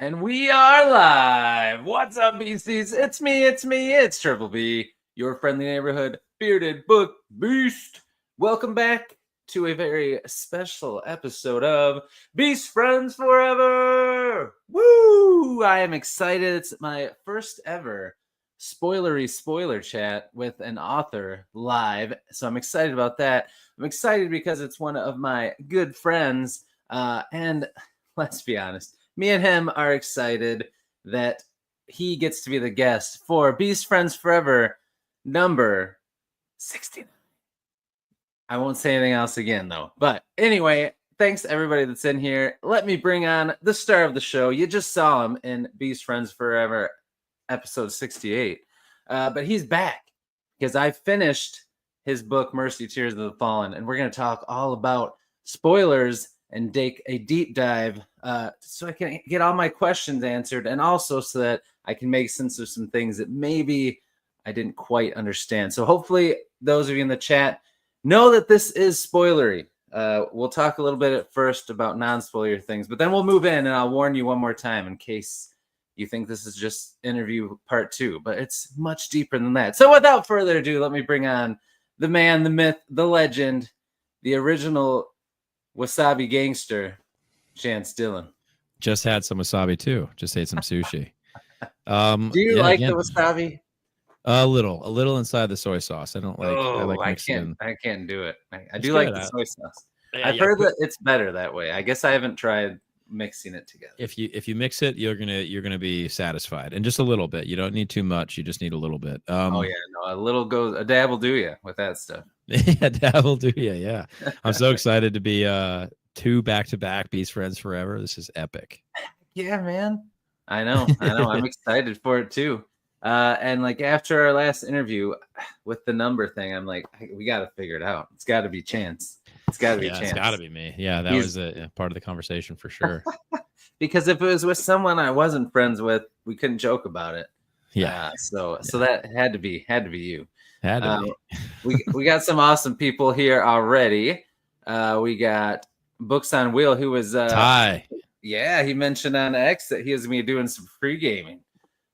And we are live. What's up, beasties? It's me, it's Triple B, your friendly neighborhood bearded book beast. Welcome back to a very special episode of Beast Friends Forever. Woo! I am excited. It's my first ever spoilery spoiler chat with an author live. So I'm excited about that. I'm excited because it's one of my good friends. And let's be honest, me and him are excited that he gets to be the guest for Beast Friends Forever number 69. I won't say anything else again, though. But anyway, thanks to everybody that's in here. Let me bring on the star of the show. You just saw him in Beast Friends Forever episode 68. But he's back because I finished his book, Mercy Tears of the Fallen. And we're going to talk all about spoilers and take a deep dive so I can get all my questions answered, and also so that I can make sense of some things that maybe I didn't quite understand. So hopefully those of you in the chat know that this is spoilery. We'll talk a little bit at first about non-spoiler things, but then we'll move in, and I'll warn you one more time in case you think this is just interview part 2, but it's much deeper than that. So without further ado, let me bring on the man, the myth, the legend, the original wasabi gangster, Chance Dillon. Just had some wasabi too. Just ate some sushi. Do you like the wasabi? A little inside the soy sauce. I don't like. Oh, I can't. I can't do it. I do like the soy sauce. Yeah, I've heard that it's better that way. I guess I haven't tried mixing it together. If you mix it, you're gonna be satisfied, and just a little bit. You don't need too much. You just need a little bit. Oh yeah, no, a dab will do you with that stuff. Yeah, dab will do you. Yeah, I'm so excited to be 2 back-to-back Beast Friends Forever. This is epic. Yeah, man. I know. I'm excited for it too. And like after our last interview with the number thing, I'm like, we got to figure it out. It's got to be Chance. It's got to be Chance. It's got to be me. Yeah, that was a part of the conversation for sure. Because if it was with someone I wasn't friends with, we couldn't joke about it. Yeah. So that had to be you. Had to be. we got some awesome people here already. We got Books on Wheel, who was Ty. Yeah, he mentioned on X that he was going to be doing some free gaming.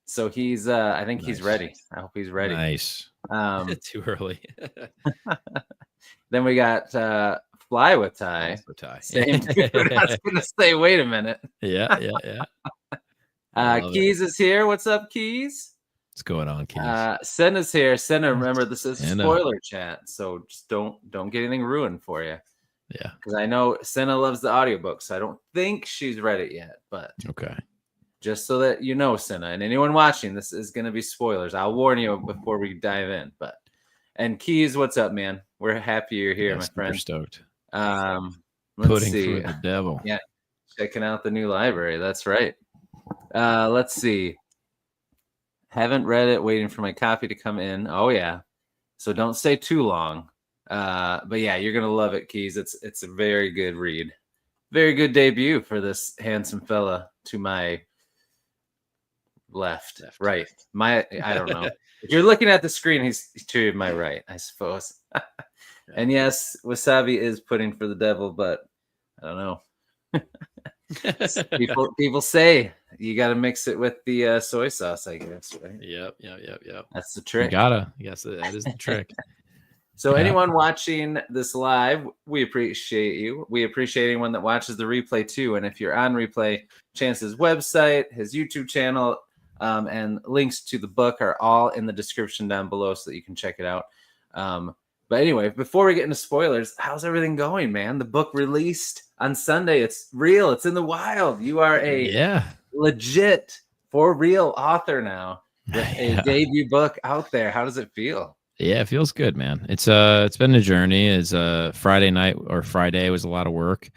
So he's I think he's ready. I hope he's ready. Nice. Too early. Then we got Fly with Ty. Same dude. I was gonna say, wait a minute. Yeah. Keys is here. What's up, Keys? What's going on, Keys? Senna's here. Senna, remember this is spoiler chat, so just don't get anything ruined for you. Yeah. Because I know Senna loves the audiobook, so I don't think she's read it yet. But okay. Just so that you know, Senna, and anyone watching, this is going to be spoilers. I'll warn you before we dive in. And Keys, what's up, man? We're happy you're here, my friend. Stoked. Let's see. For the devil. Yeah, checking out the new library. That's right. Let's see. Haven't read it. Waiting for my copy to come in. Oh yeah. So don't stay too long. But yeah, you're gonna love it, Keys. It's a very good read. Very good debut for this handsome fella to my left. Right. I don't know. If you're looking at the screen, he's to my right, I suppose. And yes, wasabi is pudding for the devil, but I don't know. people say you got to mix it with the soy sauce, I guess, right? Yep. That's the trick. Yes, that is the trick. So anyone watching this live, we appreciate you. We appreciate anyone that watches the replay too. And if you're on replay, Chance's website, his YouTube channel, and links to the book are all in the description down below so that you can check it out. But anyway, before we get into spoilers, how's everything going, man? The book released on Sunday. It's real. It's in the wild. You are a legit, for real author now with a debut book out there. How does it feel? Yeah, it feels good, man. It's been a journey. It's Friday was a lot of work.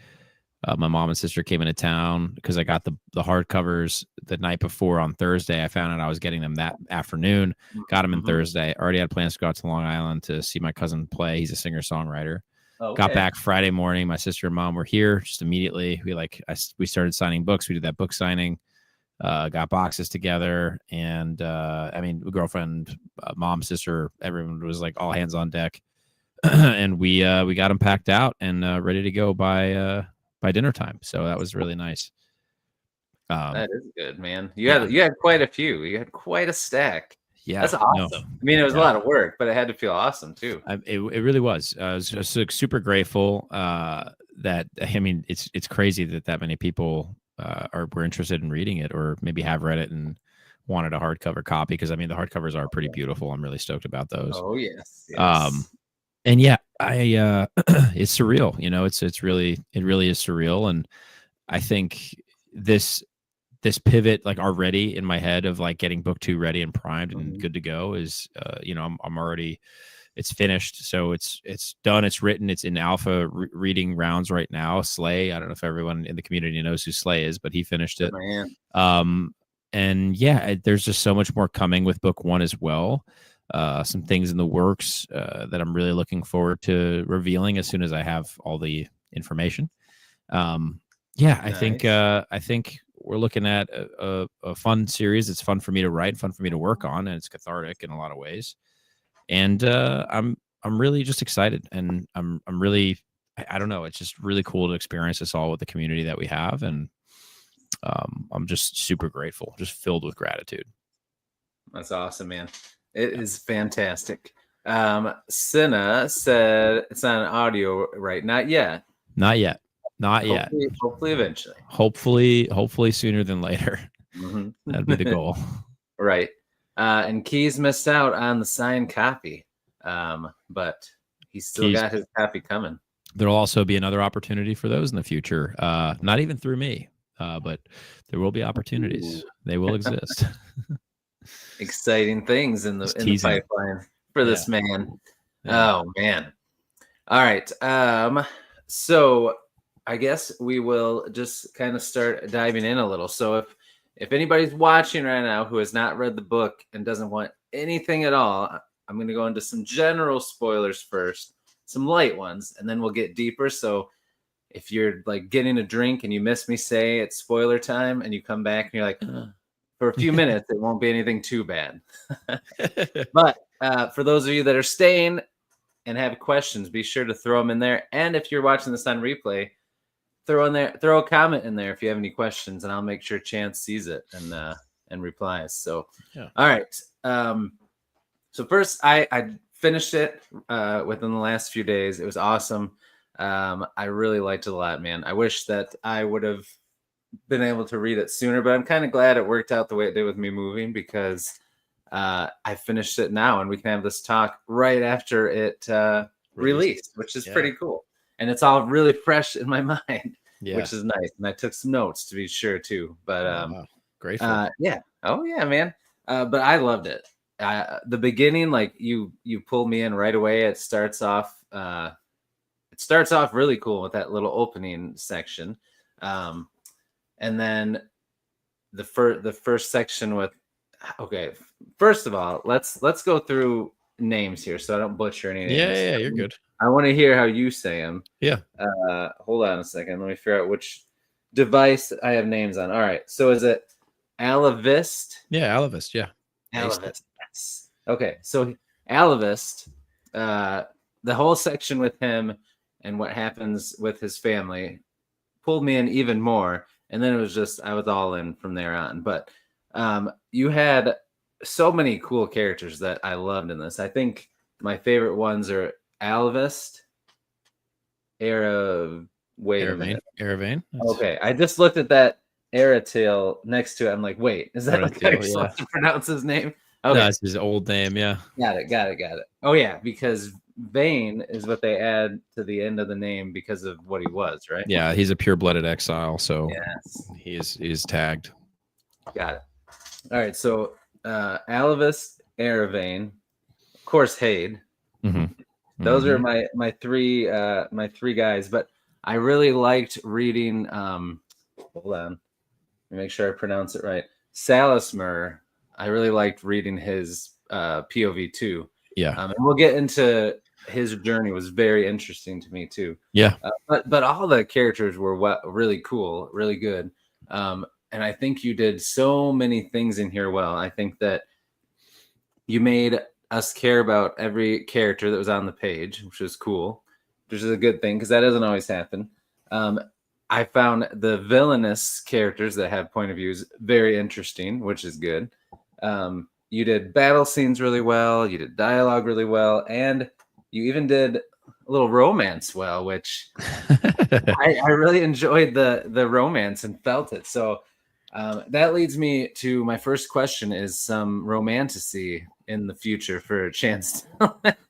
My mom and sister came into town because I got the hardcovers the night before on Thursday. I found out I was getting them that afternoon. Got them in Thursday. Already had plans to go out to Long Island to see my cousin play. He's a singer-songwriter. Okay. Got back Friday morning. My sister and mom were here just immediately. We started signing books. We did that book signing. Got boxes together, and girlfriend, mom, sister, everyone was like all hands on deck, and we got them packed out and ready to go by dinner time. So that was really nice. That is good, man. Yeah. You had quite a few. You had quite a stack. Yeah, That's no, awesome. I mean, it was a yeah. lot of work, but it had to feel awesome too. It really was. I was just like, super grateful that I mean it's crazy that many people were interested in reading it, or maybe have read it and wanted a hardcover copy, because I mean the hardcovers are pretty beautiful. I'm really stoked about those. Oh yes, Um, yes. and yeah, I it's surreal. You know, it really is surreal, and I think this pivot, like already in my head of like getting book 2 ready and primed and Mhm. good to go, is you know, I'm already, it's finished, so it's done, it's written, it's in alpha reading rounds right now. Slay, I don't know if everyone in the community knows who Slay is, but he finished Good it. man. And yeah, there's just so much more coming with book 1 as well. Some things in the works that I'm really looking forward to revealing as soon as I have all the information. Yeah, Nice. I think we're looking at a fun series. It's fun for me to write, fun for me to work on, and it's cathartic in a lot of ways. And I'm really just excited, and I'm really, I don't know, it's just really cool to experience this all with the community that we have, and I'm just super grateful, just filled with gratitude. That's awesome, man. It is fantastic. Cinna said it's on audio, right? Not yet. Not yet, not yet. Hopefully eventually. Hopefully sooner than later. Mhm. That'd be the goal. Right. And Keys missed out on the signed copy, but he's still Keys, got his copy coming. there'll also be another opportunity for those in the future. Not even through me, but there will be opportunities. Ooh. They will exist. Exciting things in Just the teasing. pipeline for Yeah. this man. Yeah. Oh man. All right. So I guess we will just kind of start diving in a little. So if anybody's watching right now who has not read the book and doesn't want anything at all, I'm going to go into some general spoilers first, some light ones, and then we'll get deeper. So if you're like getting a drink and you miss me say it's spoiler time and you come back and you're like, for a few minutes, it won't be anything too bad. But for those of you that are staying and have questions, be sure to throw them in there. And if you're watching this on replay, throw a comment in there if you have any questions, and I'll make sure Chance sees it and replies. So, Yeah. all right. So first, I finished it within the last few days. It was awesome. I really liked it a lot, man. I wish that I would have been able to read it sooner, but I'm kind of glad it worked out the way it did with me moving, because I finished it now and we can have this talk right after it released, which is pretty cool. And it's all really fresh in my mind, which is nice. And I took some notes to be sure too. But wow. Grateful. yeah. Oh yeah, man. But I loved it. The beginning, like you pulled me in right away. It starts off really cool with that little opening section. And then the first section with, okay, first of all, let's go through names here so I don't butcher any names. Yeah, you're good. I want to hear how you say them. Yeah. Hold on a second. Let me figure out which device I have names on. All right. So is it Alavist? Yeah, Alavist. Yeah. Alavist. Yes. Okay. So Alavist, the whole section with him and what happens with his family pulled me in even more. And then it was just, I was all in from there on. But you had so many cool characters that I loved in this. I think my favorite ones are Alvist, wait a minute. Aravane. Okay, I just looked at that Aratail next to it. I'm like, wait, is that like how you're Aratail, supposed to pronounce his name? Okay. No, it's his old name. Yeah. Got it. Oh yeah, because Vane is what they add to the end of the name because of what he was, right? Yeah, he's a pure-blooded exile, so yes, he is tagged. Got it. All right, so Alavis, Aravane, of course, Hade. Mm-hmm. Those are my three guys. But I really liked reading. Hold on, let me make sure I pronounce it right. Salismer. I really liked reading his POV too. Yeah, and we'll get into his journey. Was very interesting to me too. Yeah, but all the characters were really cool, really good. And I think you did so many things in here well. I think that you made us care about every character that was on the page, which was cool, which is a good thing because that doesn't always happen. I found the villainous characters that have point of views very interesting, which is good. You did battle scenes really well. You did dialogue really well, and you even did a little romance well, which I really enjoyed the romance and felt it. So that leads me to my first question: is some romanticy in the future for Chance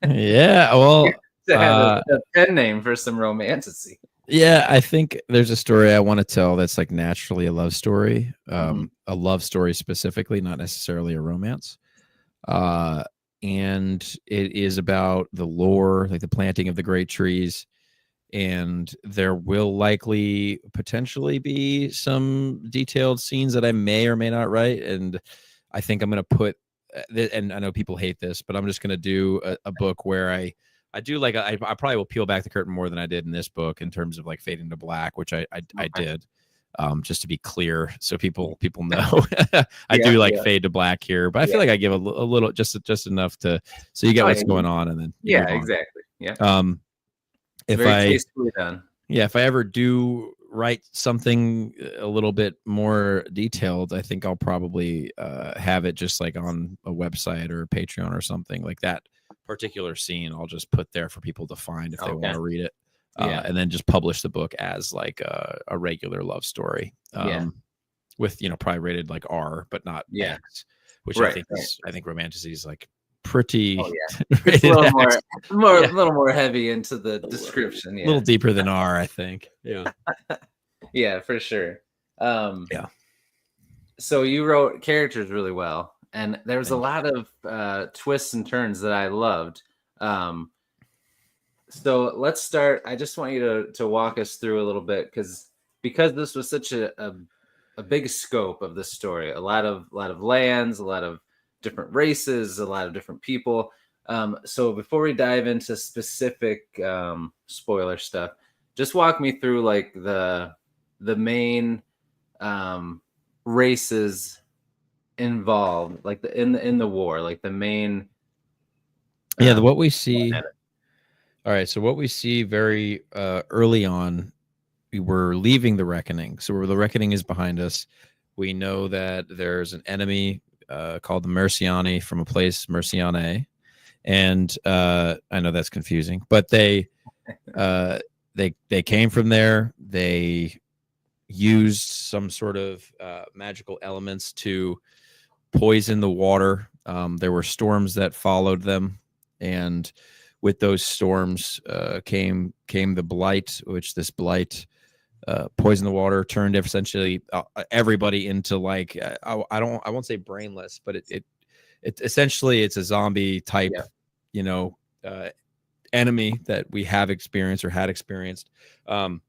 Yeah, well, to have a pen name for some romanticy? yeah, I think there's a story I want to tell that's like naturally a love story, a love story specifically, not necessarily a romance. Uh, and it is about the lore, like the planting of the great trees. And there will likely potentially be some detailed scenes that I may or may not write. And I think I'm going to put, and I know people hate this, but I'm just going to do a book where I do like, I probably will peel back the curtain more than I did in this book in terms of like Fade into Black, which I did. Just to be clear, so people know, I do like fade to black here, but I feel like I give a little, just enough to, so you get what's going on, and then exactly, yeah. If very tastefully done. Yeah, if I ever do write something a little bit more detailed, I think I'll probably have it just like on a website or a Patreon or something like that. Particular scene I'll just put there for people to find if they want to read it. And then just publish the book as like a regular love story. With, probably rated like R, but not X, which I think romanticy is like pretty it's a little more heavy into the description. A little deeper than R, I think. Yeah, for sure. So you wrote characters really well, and there was a lot of twists and turns that I loved. So let's start. I just want you to walk us through a little bit because this was such a big scope of this story. A lot of lands, a lot of different races, a lot of different people. So before we dive into specific spoiler stuff, just walk me through like the main races involved, like in the war, like the main. What we see. All right, so what we see very early on, we were leaving the Reckoning. So the Reckoning is behind us. We know that there's an enemy called the Merciani from a place, Merciane. And I know that's confusing, but they came from there. They used some sort of magical elements to poison the water. There were storms that followed them, and with those storms came the blight, which this blight poisoned the water, turned essentially everybody into like I won't say brainless, but it essentially it's a zombie type, enemy that we have experienced or had experienced. And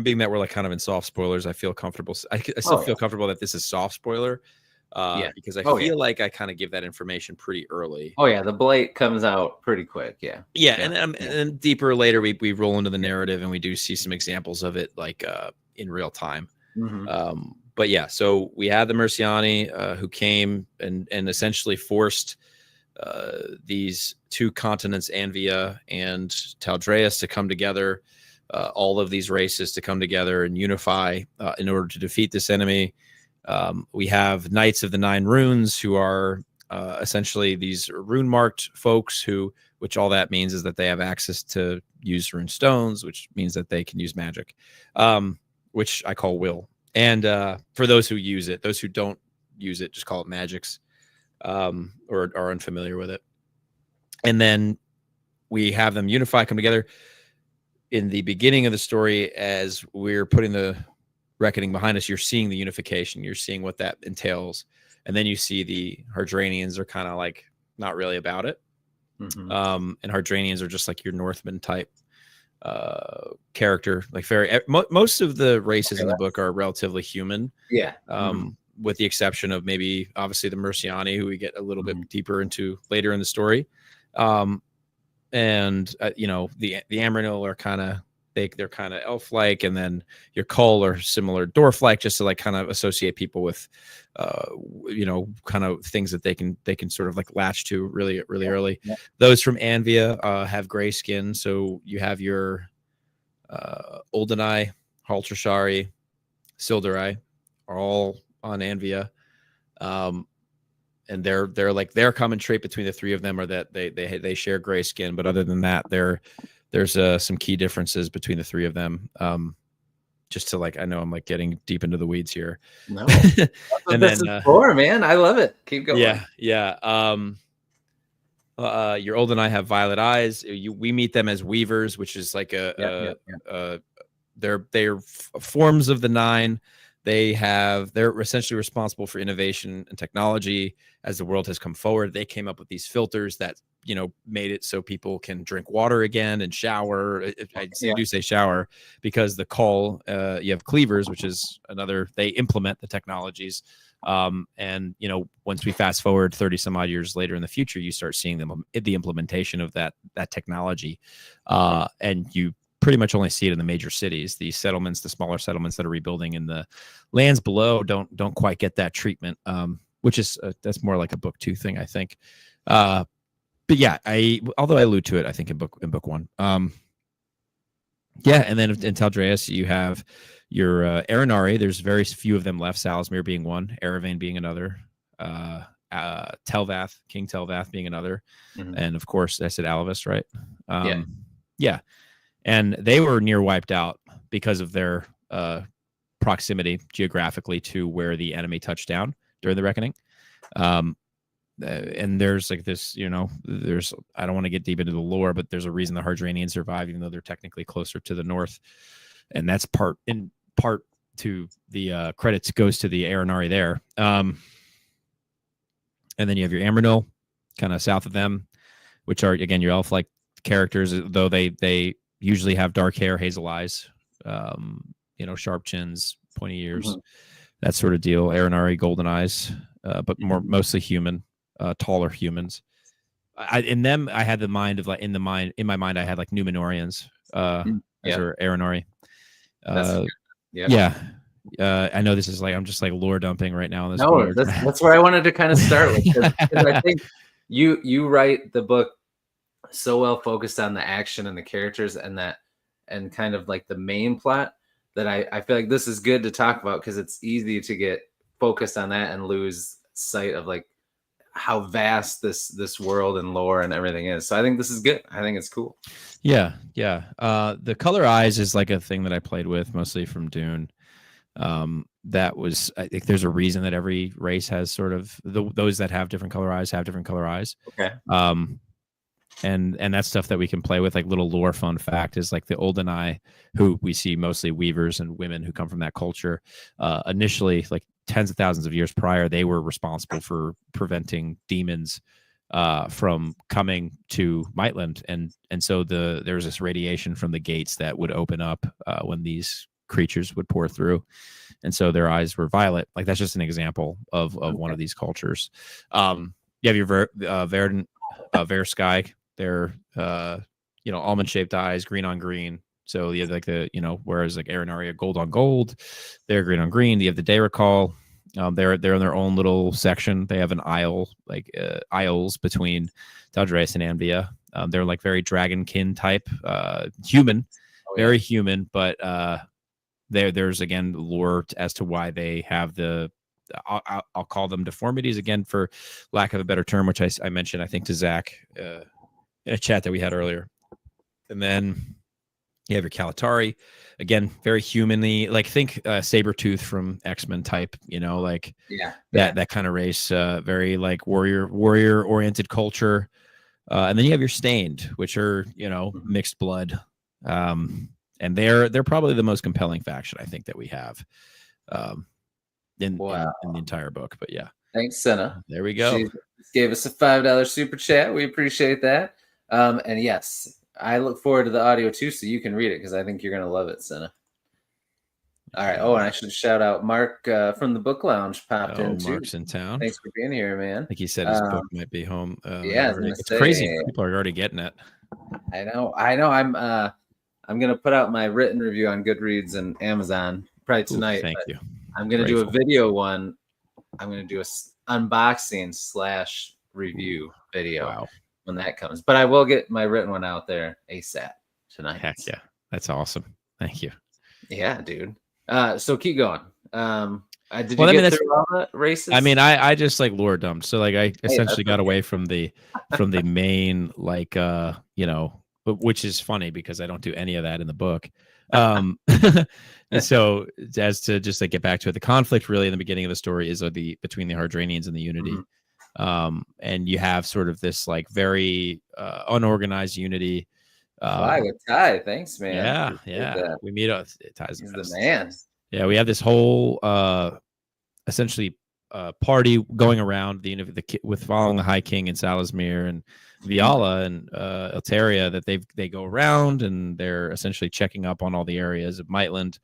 being that we're like kind of in soft spoilers, I feel comfortable. I still feel comfortable that this is soft spoiler. Because I feel like I kind of give that information pretty early. The blight comes out pretty quick. And then deeper later we roll into the narrative and we do see some examples of it like in real time. But so we had the Merciani who came and essentially forced these two continents, Anvia and Taldreus, to come together, all of these races to come together and unify in order to defeat this enemy. We have Knights of the Nine Runes, who are essentially these rune-marked folks which all that means is that they have access to use rune stones, which means that they can use magic, which I call will. And for those who use it, those who don't use it, just call it magics, or are unfamiliar with it. And then we have them unify, come together. In the beginning of the story, as we're putting the Reckoning behind us, you're seeing the unification, you're seeing what that entails, and then you see the Hardranians are kind of like not really about it. And Hardranians are just like your Northman type character, like most of the races in the book are relatively human, with the exception of maybe obviously the Merciani, who we get a little bit deeper into later in the story. And the Amranil are kind of they're kind of elf-like, and then your Kull are similar dwarf-like, just to like kind of associate people with kind of things that they can sort of like latch to really early. Those from Anvia have gray skin, so you have your Oldenai Haltershari, Sildurai are all on Anvia. And their common trait between the three of them are that they share gray skin, but other than that, there's some key differences between the three of them. Just to I know I'm getting deep into the weeds here. No, that's what this is for, man. I love it. Keep going. Yeah, yeah. Your old and I have violet eyes. We meet them as weavers, which is they're forms of the nine. They're essentially responsible for innovation and technology as the world has come forward. They came up with these filters that made it so people can drink water again and shower. I do say shower because the call, you have cleavers, which is they implement the technologies. And once we fast forward 30 some odd years later in the future, you start seeing the implementation of that technology. And you pretty much only see it in the major cities. The settlements, the smaller settlements that are rebuilding in the lands below don't quite get that treatment, which is that's more like a book 2 thing, I think. But yeah, although I allude to it, I think in book 1. Yeah, and then in Taldreas you have your Aranari. There's very few of them left. Salasmir being one, Eravane being another, Telvath, King Telvath being another, and of course I said Alavis, right? Yeah. And they were near wiped out because of their proximity geographically to where the enemy touched down during the Reckoning. And there's this, I don't want to get deep into the lore, but there's a reason the Hardranians survive, even though they're technically closer to the north. And that's part to the credits goes to the Aranari there. And then you have your Amranil, kind of south of them, which are, again, your elf-like characters, though they usually have dark hair, hazel eyes, sharp chins, pointy ears, that sort of deal. Aranari, golden eyes, but mostly human, taller humans. In them, I had the mind of in my mind, I had Numenorians, as are Aranari. Yeah. I know this is I'm just lore dumping right now. No, that's where I wanted to kind of start with. Cause I think you write the book so well focused on the action and the characters and kind of the main plot that I feel like this is good to talk about because it's easy to get focused on that and lose sight of how vast this world and lore and everything is. So I think this is good. I think it's cool. Yeah. The color eyes is a thing that I played with mostly from Dune. That was, I think there's a reason that every race has sort of those that have different color eyes have different color eyes. Okay. And that's stuff that we can play with. Little lore fun fact is the Olden Eye, who we see mostly weavers and women who come from that culture. Initially, tens of thousands of years prior, they were responsible for preventing demons from coming to Mightland, and so there was this radiation from the gates that would open up when these creatures would pour through, and so their eyes were violet. That's just an example of one of these cultures. You have your Verdant Versky. They're almond shaped eyes, green on green. So you have whereas Aranari gold on gold, they're green on green. You have the Day Recall. They're in their own little section. They have an aisle, aisles between Taldreas and Anvia. They're very dragonkin type, human, very human, but there's again lore as to why they have I'll call them deformities again for lack of a better term, which I mentioned I think to Zach in a chat that we had earlier. And then you have your Kalatari, again, very humanly, think Sabretooth from X-Men type, that kind of race, very warrior oriented culture. And then you have your Stained, which are, mixed blood. And they're probably the most compelling faction I think that we have in the entire book. But yeah. Thanks, Senna. There we go. She gave us a $5 super chat. We appreciate that. And yes, I look forward to the audio too, so you can read it because I think you're going to love it, Senna. All right. Oh, and I should shout out Mark from the Book Lounge popped in too. Mark's in town. Thanks for being here, man. I think he said his book might be home. It's crazy. People are already getting it. I know. I'm going to put out my written review on Goodreads and Amazon probably tonight. Thank you. I'm going to do a video one. I'm going to do a unboxing / review video when that comes. But I will get my written one out there ASAP tonight. Heck yeah. That's awesome. Thank you. Yeah, dude. So keep going. Did you Well, I mean, get that's, through all the I races? mean, I just like lore dumped. So like I Hey, essentially that's got okay. away from the main, like, which is funny because I don't do any of that in the book. And so as to just like get back to it, the conflict really in the beginning of the story is the between the Hardranians and the Mhm. Unity. And you have sort of this like very unorganized Unity. Fly Um, with Ty. Thanks, man. yeah, Appreciate yeah. that. We meet us. It ties the He's the best. man. Yeah, we have this whole essentially party going around with following the High King and Salismere and Viala and Eltaria, that they go around and they're essentially checking up on all the areas of Maitland.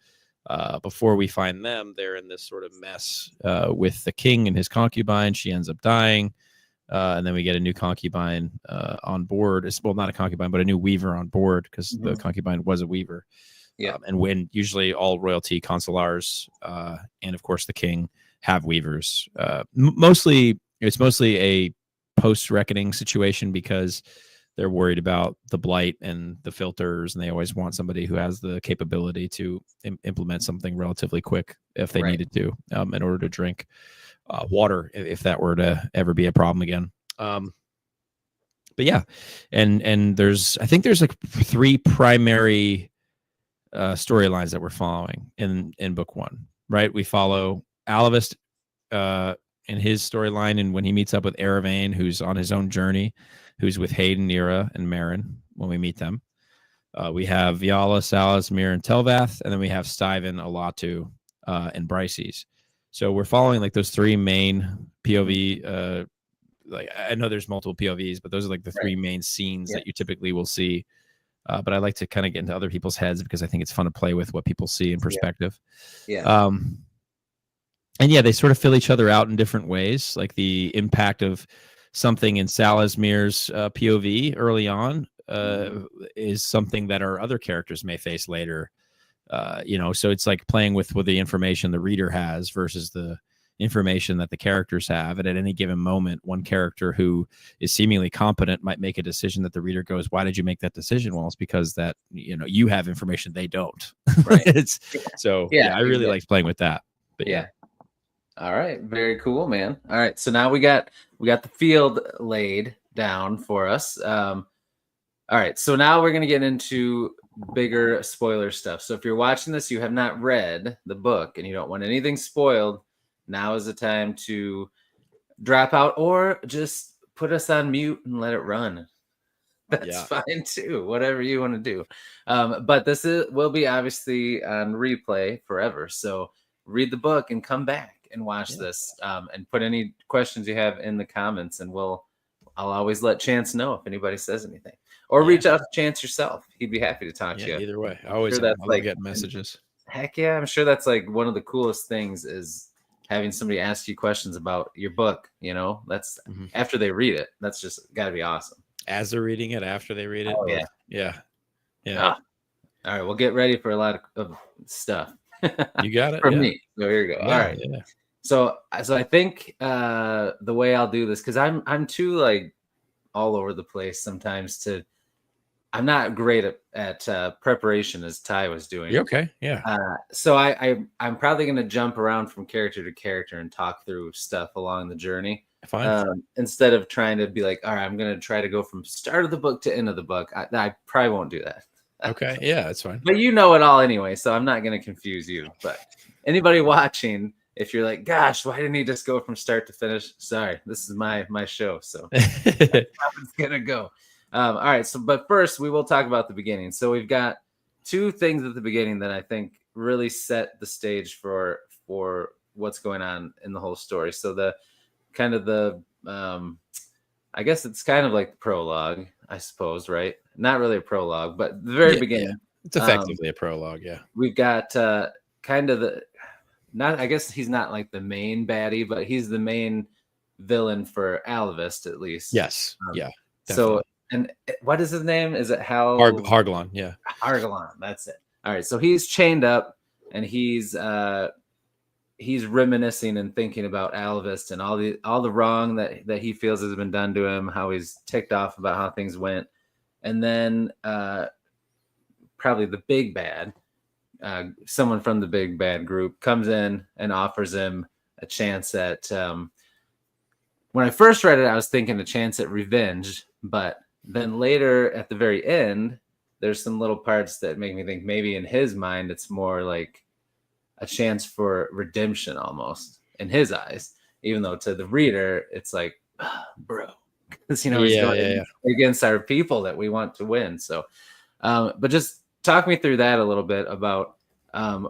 Before we find them, they're in this sort of mess with the king and his concubine. She ends up dying. And then we get a new concubine on board. Well, not a concubine, but a new weaver on board, because the Mhm. concubine was a weaver. Yeah. And when usually all royalty, consulars, and of course the king have weavers. It's mostly a post-reckoning situation because they're worried about the blight and the filters, and they always want somebody who has the capability to implement something relatively quick if they Right. needed to, in order to drink water if that were to ever be a problem again. But yeah, and I think there's like three primary storylines that we're following in book one. Right, we follow Alavist in his storyline, and when he meets up with Eravane, who's on his own journey, who's with Hayden, Nira, and Marin when we meet them. We have Viala, Salas, Mir, and Telvath, and then we have Stiven, Alatu, and Brices. So we're following like those three main POV. Like I know there's multiple POVs, but those are like the Right. three main scenes Yeah. that you typically will see. But I like to kind of get into other people's heads because I think it's fun to play with what people see in Yeah. perspective. Yeah. And yeah, they sort of fill each other out in different ways. Like the impact of something in Salasmir's POV early on is something that our other characters may face later. So it's like playing with the information the reader has versus the information that the characters have. And at any given moment, one character who is seemingly competent might make a decision that the reader goes, why did you make that decision? Well, it's because that, you have information they don't. Right. It's Yeah. so, Yeah. yeah, I really Exactly. like playing with that. But yeah. Yeah. All right. Very cool, man. All right. So now we got the field laid down for us. All right. So now we're gonna get into bigger spoiler stuff. So if you're watching this, you have not read the book and you don't want anything spoiled, now is the time to drop out or just put us on mute and let it run. That's fine too. Whatever you want to do. But will be obviously on replay forever. So read the book and come back and watch this. And put any questions you have in the comments, and I'll always let Chance know if anybody says anything. Or reach out to Chance yourself. He'd be happy to talk to you. Either way. I Sure, love that's like getting messages. heck yeah. I'm sure that's like one of the coolest things is having somebody ask you questions about your book. That's after they read it. That's just got to be awesome. As they're reading it, after they read it. Oh, both. Yeah. Yeah. All right, we'll get ready for a lot of stuff. You got it. From me. So here we go. Yeah, All right. Yeah. So I think the way I'll do this, because I'm too like all over the place sometimes I'm not great at preparation as Ty was doing. You're okay. Yeah. So I'm probably going to jump around from character to character and talk through stuff along the journey. Fine. Instead of trying to be like, all right, I'm going to try to go from start of the book to end of the book. I probably won't do that. Okay. Yeah, that's fine. But you know it all anyway, so I'm not going to confuse you. But anybody watching, if you're like, gosh, why didn't he just go from start to finish? Sorry, this is my show, so that's how it's going to go. All right. So, but first we will talk about the beginning. So we've got two things at the beginning that I think really set the stage for what's going on in the whole story. So I guess it's kind of like the prologue, I suppose, right? Not really a prologue, but the very beginning. Yeah. It's effectively a prologue. Yeah. We've got kind of I guess he's not like the main baddie, but he's the main villain for Alavist, at least. Yes. Yeah. Definitely. So, and what is his name? Is it Hal? Hargalon. Yeah. Hargalon. That's it. All right. So he's chained up and he's reminiscing and thinking about Alavist and all the wrong that he feels has been done to him, how he's ticked off about how things went. And then probably the big bad someone from the big bad group comes in and offers him a chance at. When I first read it, I was thinking a chance at revenge, but then later at the very end, there's some little parts that make me think maybe in his mind it's more like a chance for redemption almost in his eyes, even though to the reader it's like, bro, because he's going against our people that we want to win. So, but just talk me through that a little bit about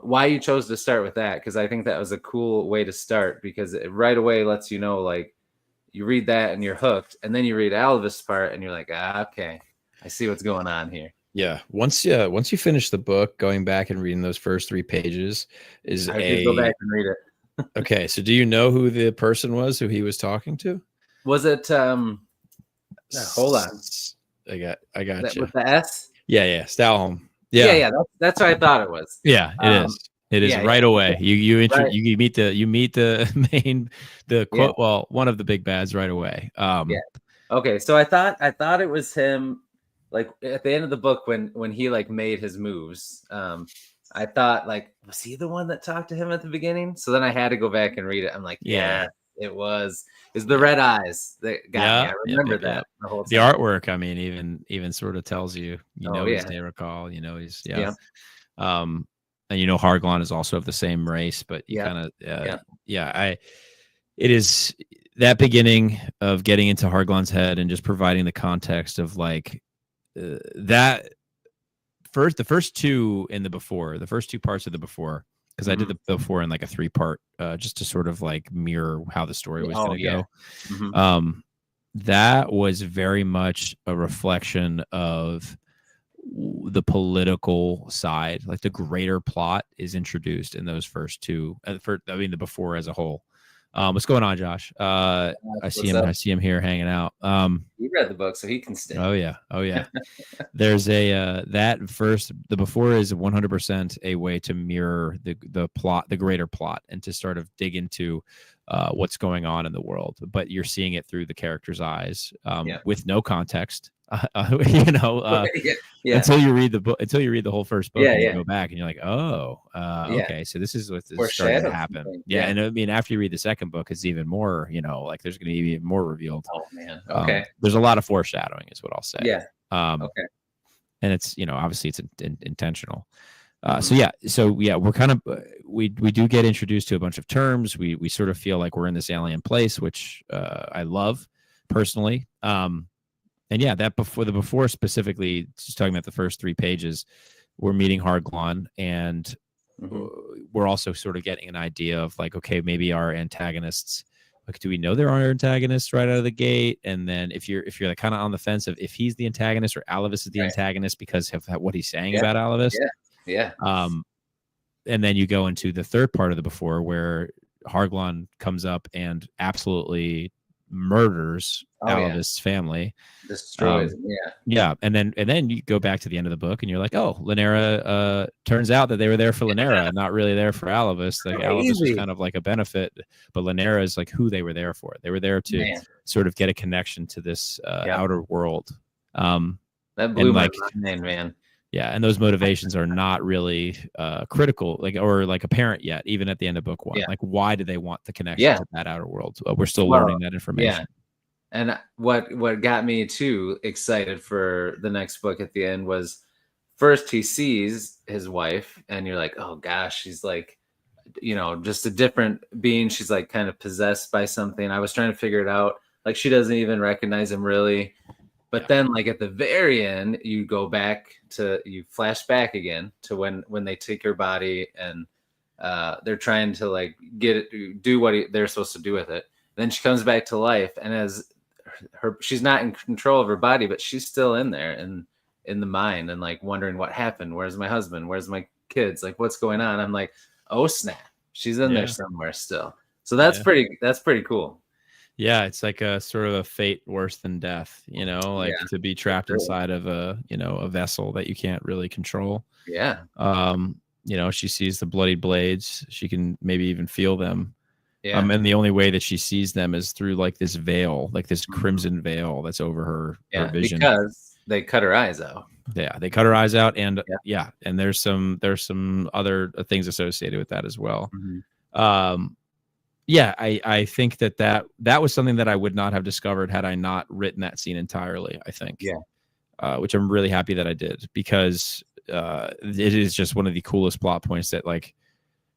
why you chose to start with that, because I think that was a cool way to start, because it right away lets you know, like, you read that and you're hooked, and then you read Alvis' part and you're like, okay, I see what's going on here. Yeah. Once you finish the book, going back and reading those first 3 pages is I did go back and read it. Okay. So do you know who the person was who he was talking to? Was it hold on. I got you. With the S? Yeah. Stalholm. Yeah. That's what I thought it was. Yeah, it is. It is right away. You meet the quote. Well, one of the big bads right away. Okay, so I thought it was him, like at the end of the book when he like made his moves. I thought, like, was he the one that talked to him at the beginning? So then I had to go back and read it. I'm like, yeah it was. It's the red eyes that got me. I remember that the whole time. The artwork, I mean, even sort of tells you, he's Neyrikal, he's and Harglon is also of the same race, but you kind of it is that beginning of getting into Harglon's head and just providing the context of like the first two in the before, the first 2 parts of the before, because I did the before in like a 3-part, just to sort of like mirror how the story was going to go. Mm-hmm. That was very much a reflection of the political side. Like the greater plot is introduced in those first 2. The before as a whole. What's going on, Josh? I see him here hanging out. He read the book, so he can stay. Oh yeah. There's the before is 100% a way to mirror the plot, the greater plot, and to sort of dig into what's going on in the world. But you're seeing it through the character's eyes, with no context. Until you read the book, until you read the whole first book, and you go back and you're like, okay, so this is what's starting to happen. And I mean, after you read the second book, it's even more, like there's going to be even more revealed. Oh man, okay. There's a lot of foreshadowing, is what I'll say. Okay. And it's obviously it's intentional. So we're kind of we do get introduced to a bunch of terms. We sort of feel like we're in this alien place, which I love personally. And that before specifically, just talking about the first 3 pages, we're meeting Harglon, and we're also sort of getting an idea of like, okay, maybe our antagonists, like, do we know there are antagonists right out of the gate? And then if you're like kind of on the fence of if he's the antagonist or Alvis is the antagonist because of what he's saying about Alvis. And then you go into the 3rd part of the before, where Harglon comes up and absolutely murders Alvis' family, destroys and then you go back to the end of the book and you're like, oh, Lanera, turns out that they were there for Lanera and not really there for Alvis. Like Alvis was kind of like a benefit, but Lanera is like who they were there for. They were there to sort of get a connection to this outer world. That blew my mind, man. Yeah, and those motivations are not really critical, or apparent yet, even at the end of book 1. Like, why do they want the connection to that outer world? We're still learning that information. And what got me too excited for the next book at the end was, first he sees his wife, and you're like, oh gosh, she's like, just a different being. She's like kind of possessed by something. I was trying to figure it out. Like, she doesn't even recognize him really. But then, like, at the very end, you flash back again to when they take her body and they're trying to like do what they're supposed to do with it. Then she comes back to life, and as she's not in control of her body, but she's still in there and in the mind, and like wondering what happened. Where's my husband? Where's my kids? Like, what's going on? I'm like, oh snap, she's in there somewhere still. So that's pretty cool. Yeah, it's like a sort of a fate worse than death, to be trapped inside of a vessel that you can't really control. Yeah. She sees the bloodied blades. She can maybe even feel them. Yeah. And the only way that she sees them is through like this veil, like this crimson veil that's over her vision. Because they cut her eyes out. Yeah, they cut her eyes out, and and there's some other things associated with that as well. Mm-hmm. I think that was something that I would not have discovered had I not written that scene entirely. I think, which I'm really happy that I did, because it is just one of the coolest plot points that, like,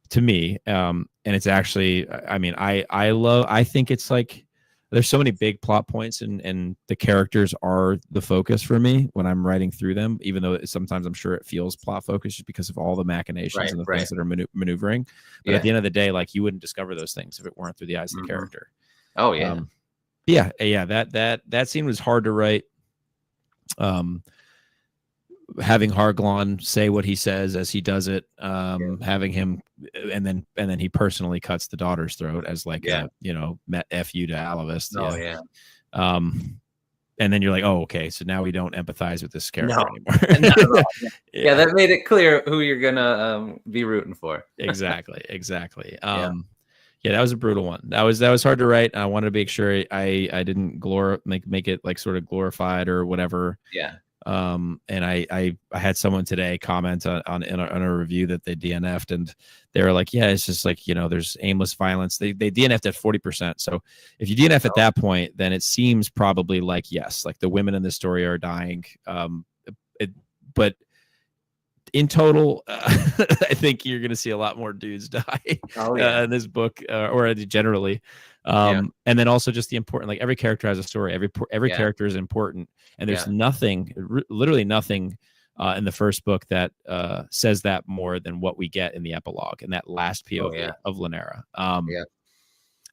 to me, and it's actually, I mean, I think it's like, there's so many big plot points, and the characters are the focus for me when I'm writing through them, even though sometimes I'm sure it feels plot focused just because of all the machinations and the things that are maneuvering. But at the end of the day, like, you wouldn't discover those things if it weren't through the eyes of the character. Oh yeah. That scene was hard to write. Having Harglon say what he says as he does it, having him, and then he personally cuts the daughter's throat as, like, F you to Alavist. And then you're like, oh, okay, so now we don't empathize with this character anymore. That made it clear who you're gonna be rooting for. Exactly. That was a brutal one. That was hard to write. I wanted to make sure I didn't make it like sort of glorified or whatever. And I had someone today comment on a review that they DNF'd, and they were like, it's just like, there's aimless violence. They DNF'd at 40%. So if you DNF at that point, then it seems probably like, yes, like the women in this story are dying. But in total, I think you're going to see a lot more dudes die in this book, or generally. And then also just the important, like, every character has a story. Every character is important, and there's nothing, literally nothing, in the first book that says that more than what we get in the epilogue and that last POV of Lanera.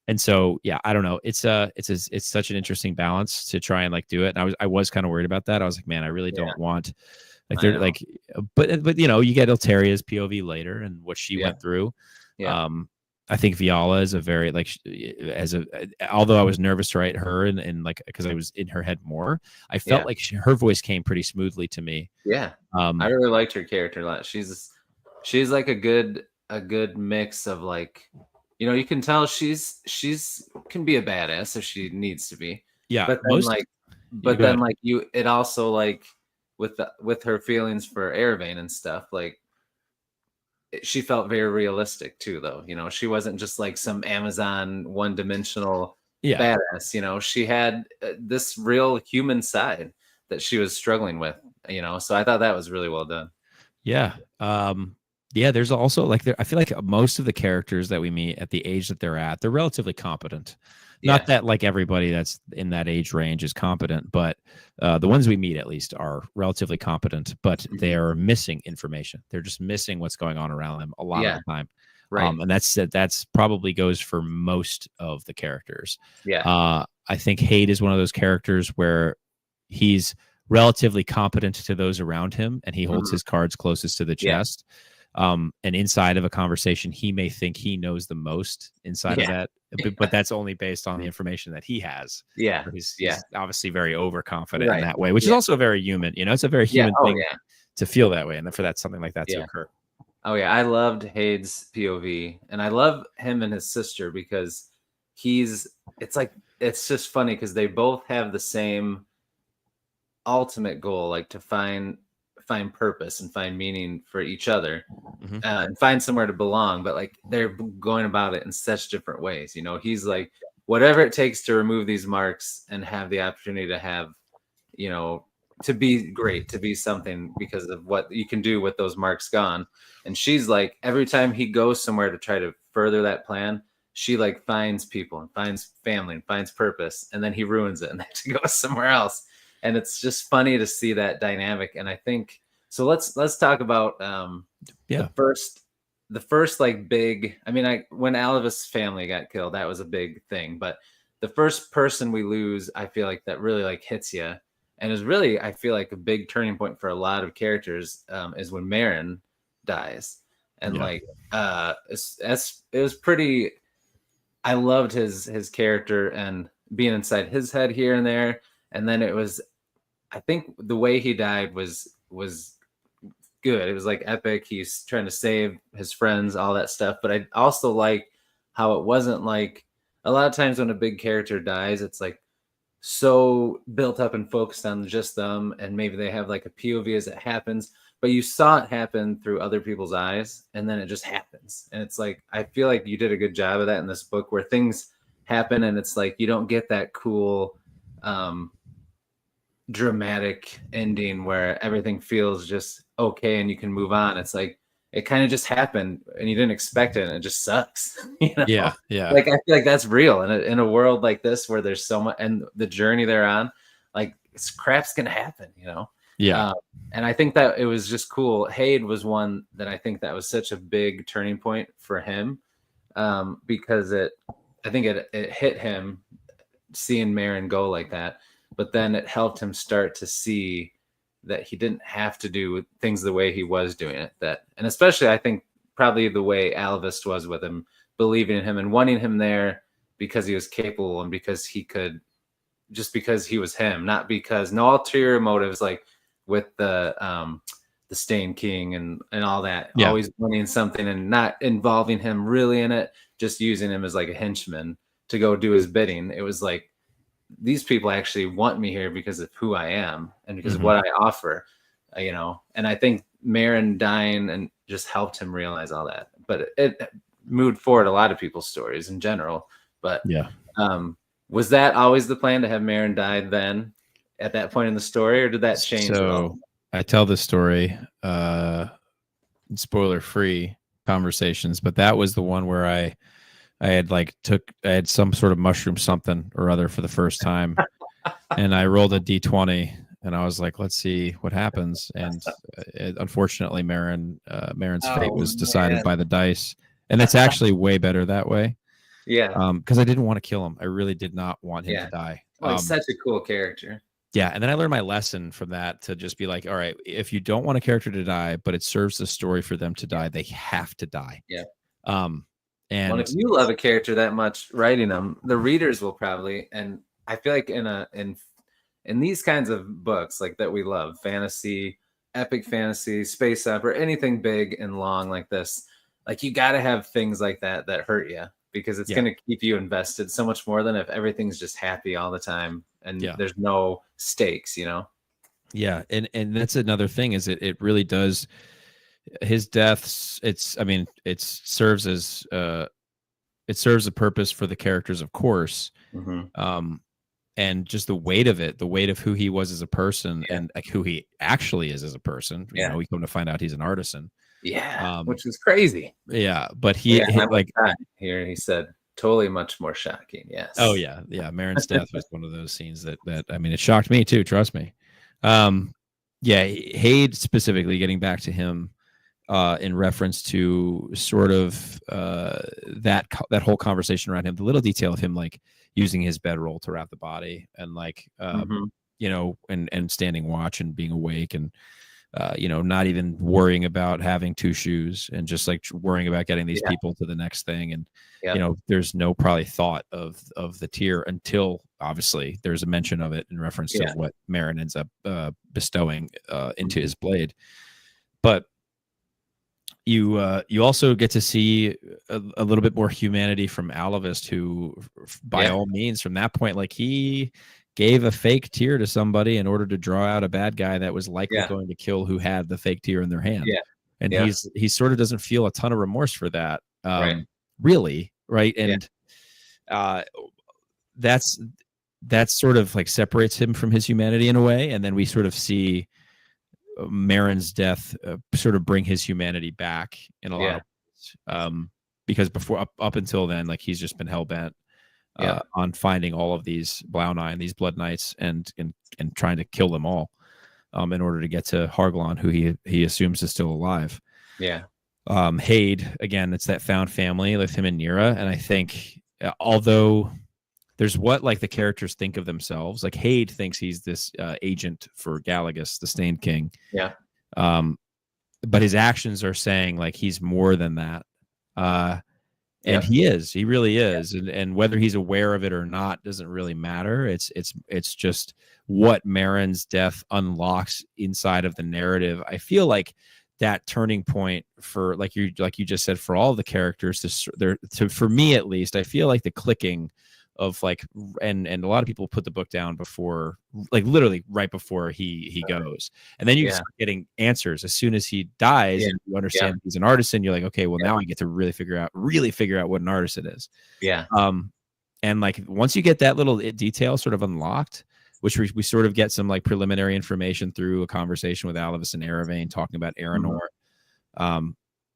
And so, I don't know. It's such an interesting balance to try and, like, do it. And I was kind of worried about that. I was like, man, I really don't want, like, they're like, but you get Altaria's POV later and what she went through. I think Viala is a very, like, although I was nervous to write her and like, because I was in her head more, I felt like her voice came pretty smoothly to me. I really liked her character a lot. She's like a good mix of, like, you can tell she's can be a badass if she needs to be. But then it also, like, with her feelings for Eravane and stuff, like, she felt very realistic too, though. She wasn't just like some Amazon one-dimensional badass. She had this real human side that she was struggling with. So I thought that was really well done. There's also, like, I feel like most of the characters that we meet at the age that they're relatively competent. Not that, like, everybody that's in that age range is competent, but the ones we meet at least are relatively competent, but they're missing information. They're just missing what's going on around them a lot of the time. And that's probably goes for most of the characters. I think Hade is one of those characters where he's relatively competent to those around him, and he holds his cards closest to the chest. And inside of a conversation, he may think he knows the most inside of that, but that's only based on the information that he has. He's obviously very overconfident in that way, which is also very human. It's a very human thing to feel that way, and for that something like that to occur. I loved Hade's POV, and I love him and his sister because it's just funny because they both have the same ultimate goal, like to find purpose and find meaning for each other, and find somewhere to belong, but, like, they're going about it in such different ways. He's like, whatever it takes to remove these marks and have the opportunity to have, to be great, to be something because of what you can do with those marks gone. And she's like, every time he goes somewhere to try to further that plan, she, like, finds people and finds family and finds purpose, and then he ruins it and they have to go somewhere else. And it's just funny to see that dynamic. And I think so. Let's talk about the first like big. I mean, when Alavist's family got killed, that was a big thing. But the first person we lose, I feel like that really, like, hits you, and is really, I feel like, a big turning point for a lot of characters, is when Marin dies. And it was pretty. I loved his character and being inside his head here and there. And then it was, I think the way he died was good. It was, like, epic. He's trying to save his friends, all that stuff. But I also like how it wasn't like, a lot of times when a big character dies, it's like so built up and focused on just them, and maybe they have like a POV as it happens, but you saw it happen through other people's eyes, and then it just happens. And it's like, I feel like you did a good job of that in this book, where things happen and it's like you don't get that cool dramatic ending where everything feels just okay and you can move on. It's like it kind of just happened and you didn't expect it and it just sucks. Yeah. Like I feel like that's real in a world like this where there's so much, and the journey they're on, like crap's gonna happen. Yeah. And I think that it was just cool. Haid was one that I think that was such a big turning point for him, because I think it hit him seeing Marin go like that, but then it helped him start to see that he didn't have to do things the way he was doing it. And especially I think probably the way Alvist was with him, believing in him and wanting him there because he was capable and because he could, just because he was him, not because no ulterior motives, like with the Stain King and all that, always wanting something and not involving him really in it, just using him as like a henchman to go do his bidding. It was like, these people actually want me here because of who I am and because of what I offer, and I think Marin dying and just helped him realize all that. But it moved forward a lot of people's stories in general. But was that always the plan, to have Marin die then at that point in the story, or did that change at all? I tell this story, spoiler free conversations, but that was the one where I had some sort of mushroom something or other for the first time, and I rolled a D20, and I was like, let's see what happens. And unfortunately, Marin's fate was decided by the dice, and it's actually way better that way. Yeah. Because I didn't want to kill him. I really did not want him to die. Oh, he's such a cool character. Yeah, and then I learned my lesson from that, to just be like, all right, if you don't want a character to die, but it serves the story for them to die, they have to die. Yeah. And if you love a character that much, writing them, the readers will probably, and I feel like in these kinds of books like that we love, fantasy, epic fantasy, space opera, anything big and long like this, like you got to have things like that hurt you, because it's going to keep you invested so much more than if everything's just happy all the time and there's no stakes, Yeah, and that's another thing, is it really does. His deaths, it serves as it serves a purpose for the characters, of course. And just the weight of it, the weight of who he was as a person, and like who he actually is as a person. We come to find out he's an artisan. Which is crazy. Yeah, but he he said totally much more shocking. Yes. Oh yeah. Marin's death was one of those scenes that it shocked me too. Trust me. Haid specifically, getting back to him, in reference to sort of that whole conversation around him, the little detail of him like using his bedroll to wrap the body, and like and standing watch and being awake, and not even worrying about having two shoes, and just like worrying about getting these people to the next thing. And there's no probably thought of the tear until obviously there's a mention of it in reference to what Marin ends up bestowing into his blade. But you also get to see a little bit more humanity from Alavist, who by all means from that point, like, he gave a fake tear to somebody in order to draw out a bad guy that was likely going to kill who had the fake tear in their hand. And he sort of doesn't feel a ton of remorse for that. Really. Right. And that's sort of like separates him from his humanity in a way. And then we sort of see Marin's death sort of bring his humanity back in a lot of ways. Because before up until then, like, he's just been hell-bent on finding all of these Blaunai, these Blood Knights, and trying to kill them all in order to get to Harglon, who he assumes is still alive. Haid, again, it's that found family with him and Nira. And I think, although there's what like the characters think of themselves, like Haid thinks he's this agent for Galagus, the Stained King. But his actions are saying like he's more than that. And he really is. And whether he's aware of it or not doesn't really matter. It's just what Marin's death unlocks inside of the narrative. I feel like that turning point for, like you just said, for all the characters, for me at least, I feel like the clicking of like, and a lot of people put the book down before, like literally right before he goes, and then you start getting answers as soon as he dies, and you understand he's an artisan. You're like, okay, well now I get to really figure out what an artisan is. Yeah. And like once you get that little detail sort of unlocked, which we sort of get some like preliminary information through a conversation with Alavis and Eravane talking about Aranor.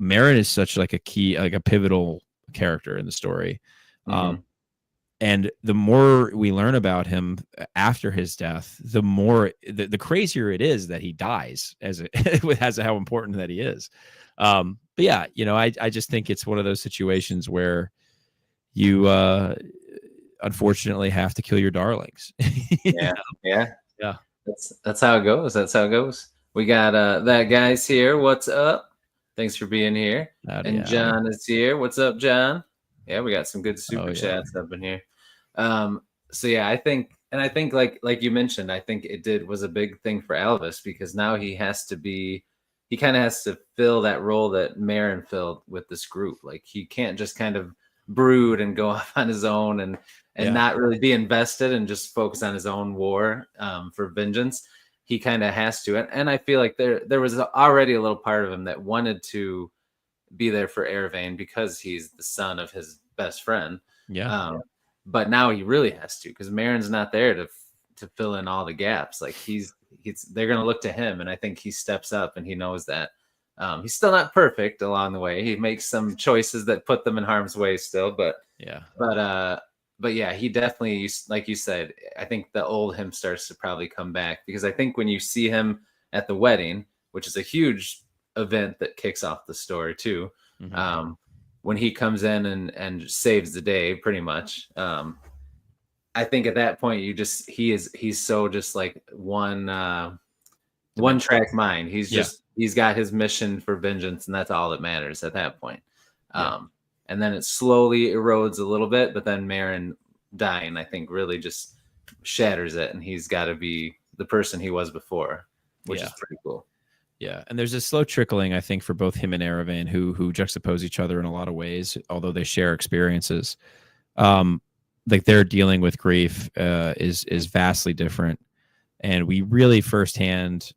Merrin is such like a key, like a pivotal character in the story. And the more we learn about him after his death, the more the crazier it is that he dies as how important that he is. But yeah, you know, I just think it's one of those situations where you unfortunately have to kill your darlings. Yeah. That's how it goes. That's how it goes. We got that guy's here. What's up? Thanks for being here. And John is here. What's up, John? Yeah, we got some good super chats up in here. So yeah, I think like you mentioned, I think was a big thing for Alavis, because now he kind of has to fill that role that Merrin filled with this group. Like he can't just kind of brood and go off on his own and not really be invested and just focus on his own war for vengeance. He kind of has to, and I feel like there was already a little part of him that wanted to be there for Eravane because he's the son of his best friend. But now he really has to, because Merrin's not there to fill in all the gaps. Like they're gonna look to him, and I think he steps up, and he knows that. He's still not perfect along the way. He makes some choices that put them in harm's way still, but yeah, he definitely, like you said, I think the old him starts to probably come back, because I think when you see him at the wedding, which is a huge event that kicks off the story too, when he comes in and saves the day pretty much, I think at that point he's so just like one track mind. He's got his mission for vengeance, and that's all that matters at that point. And then it slowly erodes a little bit, but then Merrin dying, I think, really just shatters it, and he's got to be the person he was before, which is pretty cool. Yeah, and there's a slow trickling, I think, for both him and Eravane, who juxtapose each other in a lot of ways, although they share experiences. Like their dealing with grief is vastly different, and we really firsthand,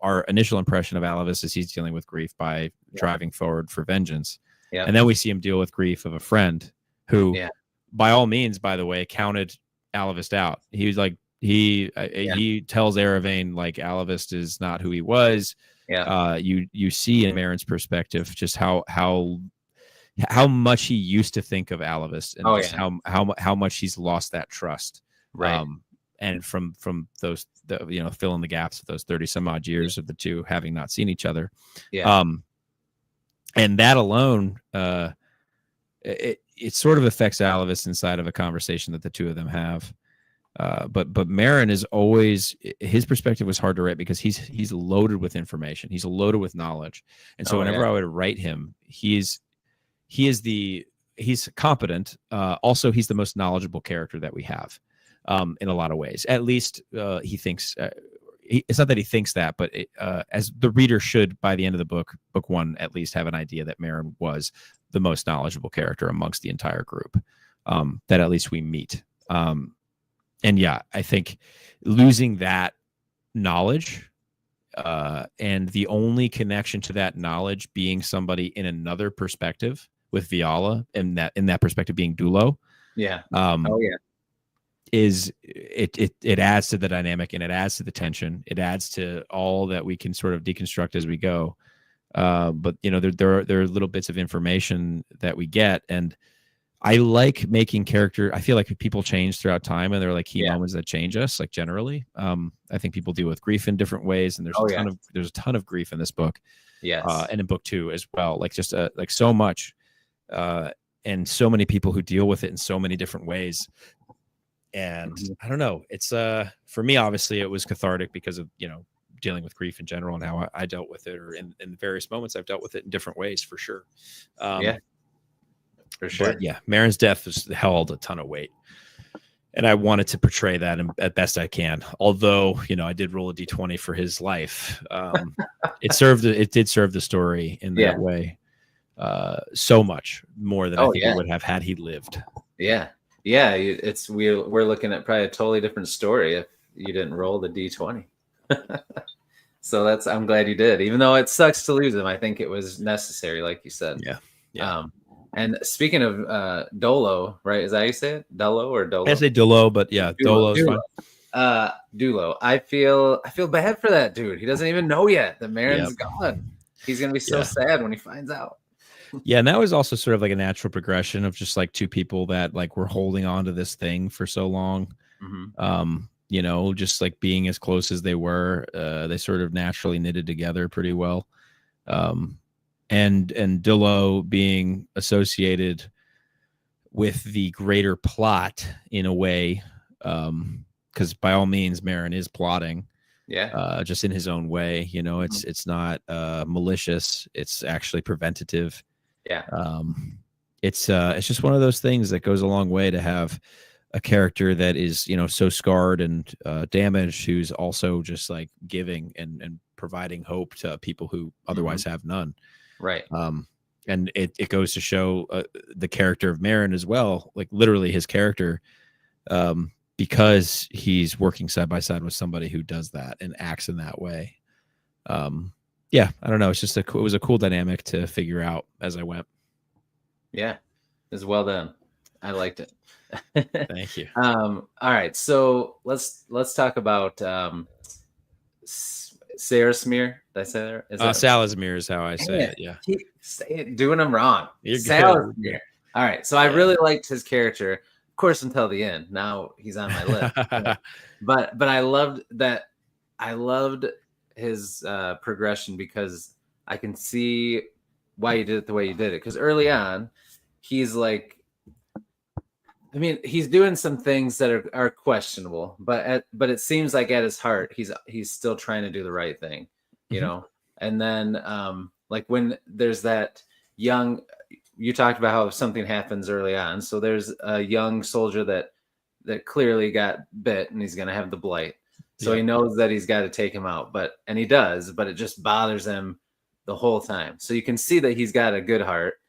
our initial impression of Alavis is he's dealing with grief by driving forward for vengeance. And then we see him deal with grief of a friend who, by all means, by the way, counted Alavis out. He was like, he tells Eravane like Alavis is not who he was. You see in Merrin's perspective just how much he used to think of Alavis, and how much he's lost that trust. And from those, fill in the gaps of those 30 some odd years of the two having not seen each other. And that alone, it sort of affects Alavis inside of a conversation that the two of them have. But Merrin is always, his perspective was hard to write because he's loaded with information. He's loaded with knowledge. And so whenever I would write him, he's competent. Also, he's the most knowledgeable character that we have in a lot of ways. At least he thinks, it's not that he thinks that, but as the reader should, by the end of the book one, at least have an idea that Merrin was the most knowledgeable character amongst the entire group that at least we meet. And yeah, I think losing that knowledge and the only connection to that knowledge being somebody in another perspective with Viala, and in that perspective being Dulo. Is it adds to the dynamic, and it adds to the tension. It adds to all that we can sort of deconstruct as we go. But there are little bits of information that we get, and I like making character. I feel like people change throughout time, and there are like key moments that change us. Like generally, I think people deal with grief in different ways, and there's a ton of grief in this book, and in book 2 as well. Like just like so much, and so many people who deal with it in so many different ways. And I don't know. It's for me, obviously, it was cathartic because of dealing with grief in general and how I dealt with it, or in various moments I've dealt with it in different ways, for sure. For sure. But Merrin's death has held a ton of weight, and I wanted to portray that at best I can. Although, I did roll a d20 for his life. It did serve the story in that way so much more than I think it would have had he lived. yeah, we're looking at probably a totally different story if you didn't roll the D20. So I'm glad you did, even though it sucks to lose him. I think it was necessary, like you said. Yeah. Yeah. And speaking of Dolo, right? Is that how you say it? Dolo or Dolo? I say Dolo, but yeah, Dolo is fine. Dulo. I feel bad for that dude. He doesn't even know yet that Marin's Yep. gone. He's gonna be so sad when he finds out. Yeah, and that was also sort of like a natural progression of just like two people that like were holding on to this thing for so long. You know, just like being as close as they were, they sort of naturally knitted together pretty well. And Dillo being associated with the greater plot in a way, because by all means, Marin is plotting. Yeah. Just in his own way. You know, it's not malicious. It's actually preventative. Yeah. It's just one of those things that goes a long way to have a character that is, you know, so scarred and damaged, who's also just like giving and providing hope to people who otherwise have none. Right. And it goes to show the character of Marin as well, like literally his character, because he's working side by side with somebody who does that and acts in that way. Yeah, I don't know. It's just it was a cool dynamic to figure out as I went. Yeah, it was well done. I liked it. Thank you. All right, so let's talk about Sarasmir. Did I say that? Salazmir is how I say it. Yeah, keep doing him wrong. Salazmir. All right, so I really liked his character, of course, until the end. Now he's on my list. but I loved that. I loved his progression because I can see why you did it the way you did it. Because early on, he's like, I mean, he's doing some things that are questionable, but it seems like at his heart, he's still trying to do the right thing, you know. And then, like when there's that young, you talked about how something happens early on. So there's a young soldier that clearly got bit, and he's gonna have the blight. So he knows that he's got to take him out, and he does, but it just bothers him the whole time. So you can see that he's got a good heart.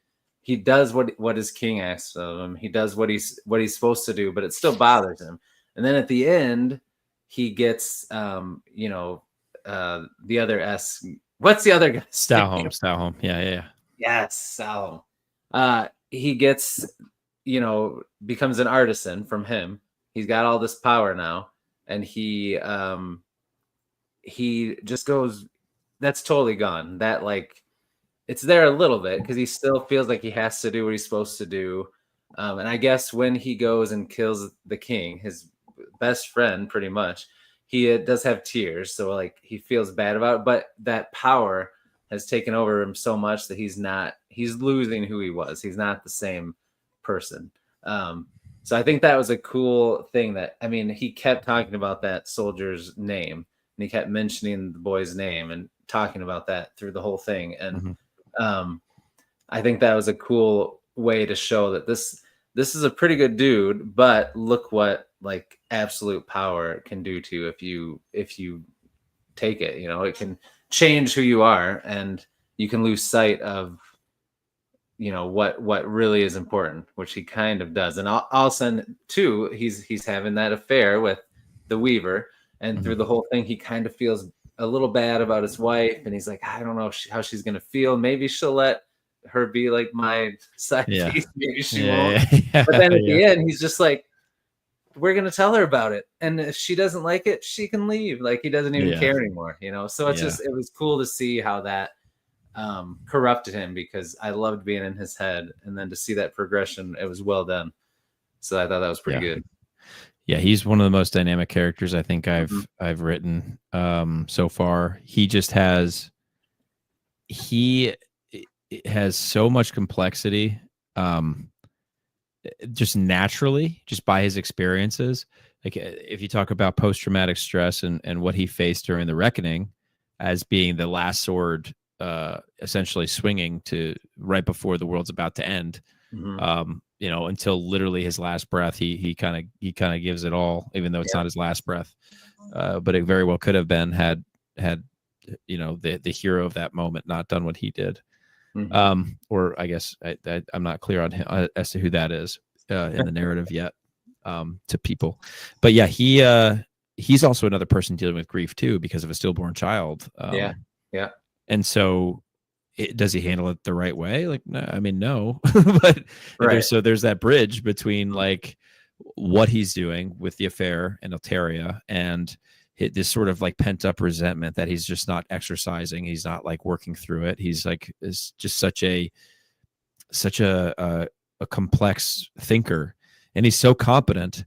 He does what his king asks of him. He does what he's supposed to do, but it still bothers him. And then at the end, he gets the other S. What's the other guy? Stalholm. Yeah. Yes, Stalholm. He gets, becomes an artisan from him. He's got all this power now, and he just goes. That's totally gone. That like. It's there a little bit because he still feels like he has to do what he's supposed to do. And I guess when he goes and kills the king, his best friend, pretty much, he does have tears. So like he feels bad about it, but that power has taken over him so much that he's losing who he was. He's not the same person. So I think that was a cool thing he kept talking about that soldier's name, and he kept mentioning the boy's name and talking about that through the whole thing. And I think that was a cool way to show that this is a pretty good dude, but look what like absolute power can do to you if you take it. It can change who you are, and you can lose sight of what really is important, which he kind of does. And also too, he's having that affair with the Weaver, and through the whole thing, he kind of feels a little bad about his wife, and he's like, I don't know how she's gonna feel. Maybe she'll let her be like my side piece. Maybe she won't. But then at the end, he's just like, we're gonna tell her about it, and if she doesn't like it, she can leave. Like he doesn't even care anymore, So it's just it was cool to see how that corrupted him, because I loved being in his head, and then to see that progression, it was well done. So I thought that was pretty good. Yeah, he's one of the most dynamic characters I think I've written so far. He has so much complexity, just naturally, just by his experiences. Like if you talk about post-traumatic stress and what he faced during the Reckoning, as being the last sword, essentially swinging to right before the world's about to end. Until literally his last breath, he kind of gives it all, even though it's not his last breath. But it very well could have been had the hero of that moment not done what he did. Or I guess I'm not clear on him, as to who that is in the narrative yet. to people. But yeah, he's also another person dealing with grief too because of a stillborn child. Yeah. And so does he handle it the right way? Like, I mean, no. But Right. there's that bridge between like what he's doing with the affair and Alteria and this sort of like pent up resentment that he's just not exercising. He's not like working through it. He's like is just such a complex thinker, and he's so competent.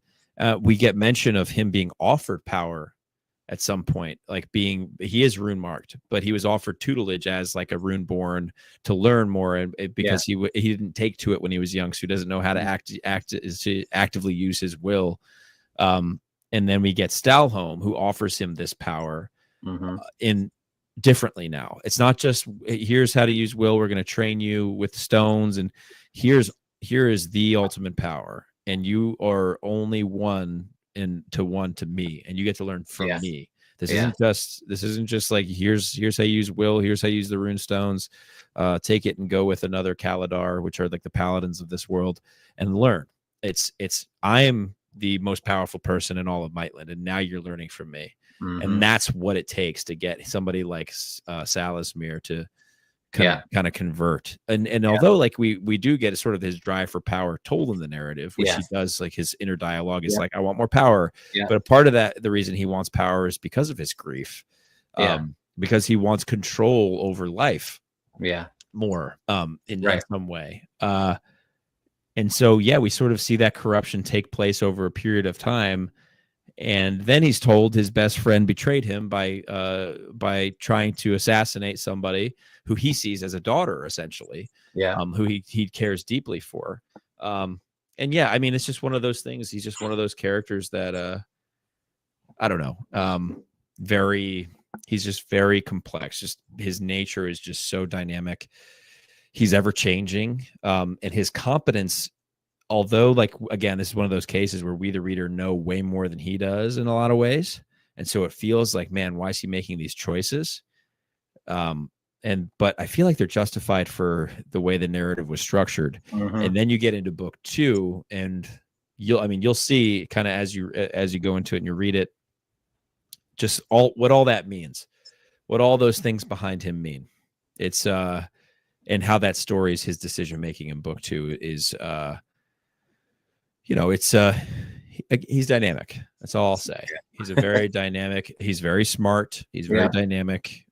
We get mention of him being offered power at some point, like he is rune marked, but he was offered tutelage as like a rune born to learn more, and because he didn't take to it when he was young, so he doesn't know how to actively use his will. And then we get Stalholm, who offers him this power in differently now. It's not just here's how to use will. We're going to train you with stones, and here is the ultimate power, and you are only one to me, and you get to learn from me. This isn't just like here's how you use will. Here's how you use the rune stones. Take it and go with another Kaladar, which are like the paladins of this world, and learn. It's I am the most powerful person in all of Mightland, and now you're learning from me. And that's what it takes to get somebody like Salismir to kind of convert. And although like we do get sort of his drive for power told in the narrative, which he does, like his inner dialogue is like, I want more power. But a part of that, the reason he wants power is because of his grief. Because he wants control over life more in some way. And so, we sort of see that corruption take place over a period of time. And then he's told his best friend betrayed him by trying to assassinate somebody who he sees as a daughter, essentially, who he cares deeply for. And I mean, it's just one of those things. He's just one of those characters that, I don't know, he's just very complex. Just his nature is just so dynamic. He's ever changing. And his competence, although, like, again, this is one of those cases where we, the reader, know way more than he does in a lot of ways. And so it feels like, man, why is he making these choices? But I feel like they're justified for the way the narrative was structured. And then you get into book 2, and you'll see kind of as you go into it and you read it, just what all that means, what all those things behind him mean. It's and how that story is his decision making in book 2 is he's dynamic. That's all I'll say. He's a very dynamic. He's very smart. He's very dynamic.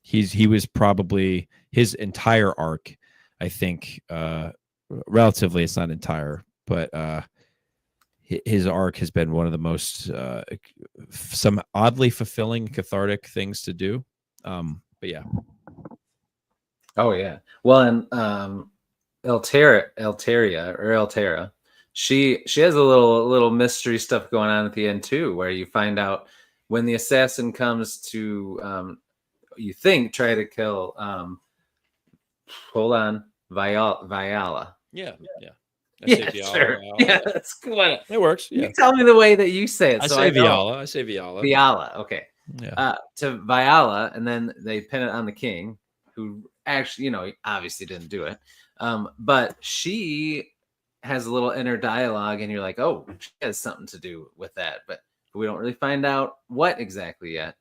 He was probably his entire arc, I think, relatively, it's not entire, but his arc has been one of the most some oddly fulfilling, cathartic things to do. But yeah. Oh yeah. Well, and Altera, she has a little mystery stuff going on at the end too, where you find out when the assassin comes to you think try to kill Viala. Yeah. Sure. Yeah, that's cool. It works. Yeah. You tell me the way that you say it. I say Viala. Viala. Okay. Yeah. To Viala, and then they pin it on the king, who actually, obviously didn't do it. But she has a little inner dialogue, and you're like, oh, she has something to do with that. But we don't really find out what exactly yet.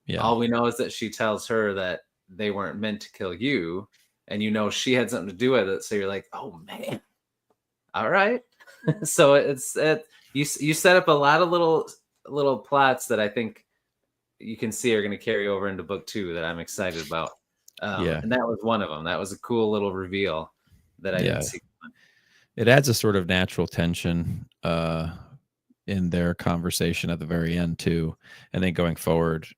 Yeah. All we know is that she tells her that they weren't meant to kill you, and she had something to do with it. So you're like, oh man, all right. So you set up a lot of little plots that I think you can see are going to carry over into book 2 that I'm excited about. And that was one of them. That was a cool little reveal that I didn't see. It adds a sort of natural tension in their conversation at the very end too, and then going forward,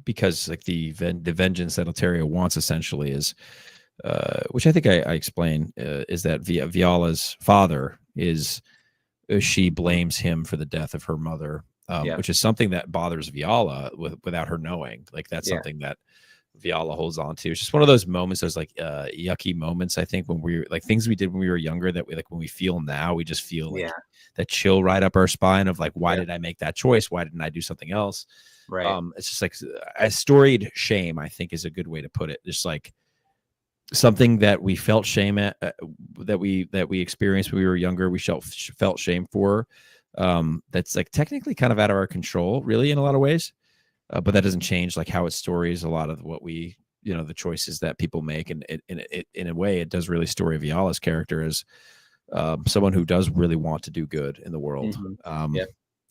because like the vengeance that Alteria wants essentially is, which I think I explained, is that Viala's father she blames him for the death of her mother, which is something that bothers Viala without her knowing. Like that's something that Viala holds on to. It's just one of those moments, those like yucky moments, I think, when we like things we did when we were younger that we like when we feel now, we just feel like that chill right up our spine of like, why did I make that choice? Why didn't I do something else? Right. It's just like a storied shame, I think, is a good way to put it. Just like something that we felt shame at, that we experienced when we were younger, we felt shame for. That's like technically kind of out of our control, really, in a lot of ways. But that doesn't change like how it stories a lot of what we, the choices that people make, and in a way, it does really story Viala's character as someone who does really want to do good in the world. Yeah.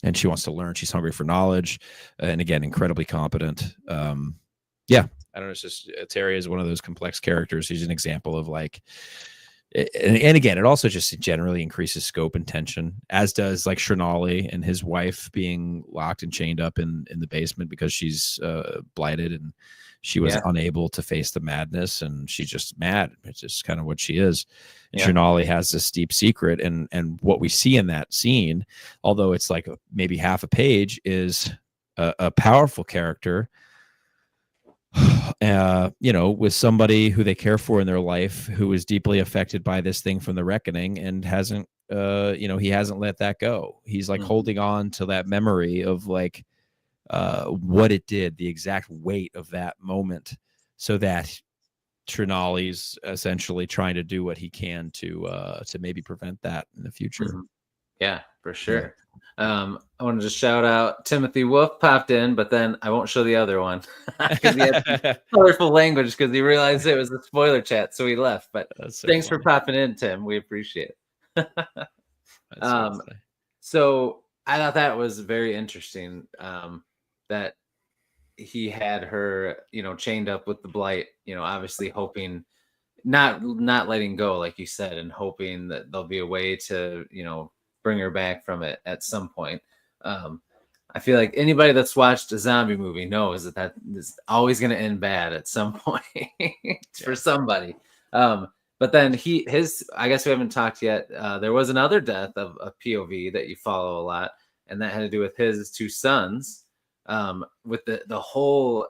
And she wants to learn. She's hungry for knowledge, and again, incredibly competent. Yeah, I don't know. It's just Terry is one of those complex characters. He's an example of like, and again, it also just generally increases scope and tension, as does like Shrinali and his wife being locked and chained up in the basement because she's blighted and she was unable to face the madness, and she's just mad. It's just kind of what she is. And Shrinali has this deep secret, and what we see in that scene, although it's like maybe half a page, is a powerful character. With somebody who they care for in their life, who is deeply affected by this thing from the reckoning, and hasn't, he hasn't let that go. He's like holding on to that memory of like what it did, the exact weight of that moment, so that Trinali's essentially trying to do what he can to maybe prevent that in the future. Yeah, for sure. I want to just shout out Timothy Wolf popped in, but then I won't show the other one because he had colorful language because he realized it was a spoiler chat, so he left. But thanks for popping in, Tim. We appreciate it. So I thought that was very interesting that he had her, chained up with the blight, obviously hoping, not letting go, like you said, and hoping that there'll be a way to, bring her back from it at some point. I feel like anybody that's watched a zombie movie knows that is always going to end bad at some point for somebody. But then I guess we haven't talked yet. There was another death of a POV that you follow a lot, and that had to do with his two sons, with the whole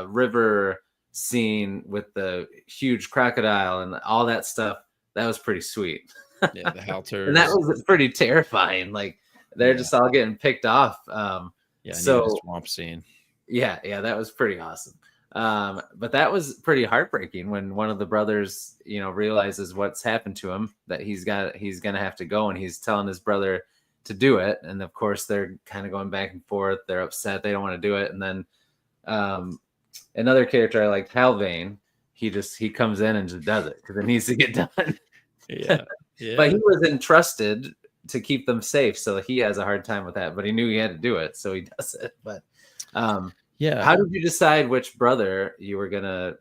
river scene with the huge crocodile and all that stuff. That was pretty sweet. Yeah, the halters. And that was pretty terrifying. Like they're just all getting picked off. So the swamp scene. Yeah, that was pretty awesome. But that was pretty heartbreaking when one of the brothers, realizes what's happened to him, that he's gonna have to go, and he's telling his brother to do it. And of course they're kind of going back and forth. They're upset. They don't want to do it. And then another character I liked, Halvane, he comes in and just does it because it needs to get done. Yeah. But he was entrusted to keep them safe, so he has a hard time with that. But he knew he had to do it, so he does it. But how did you decide which brother you were gonna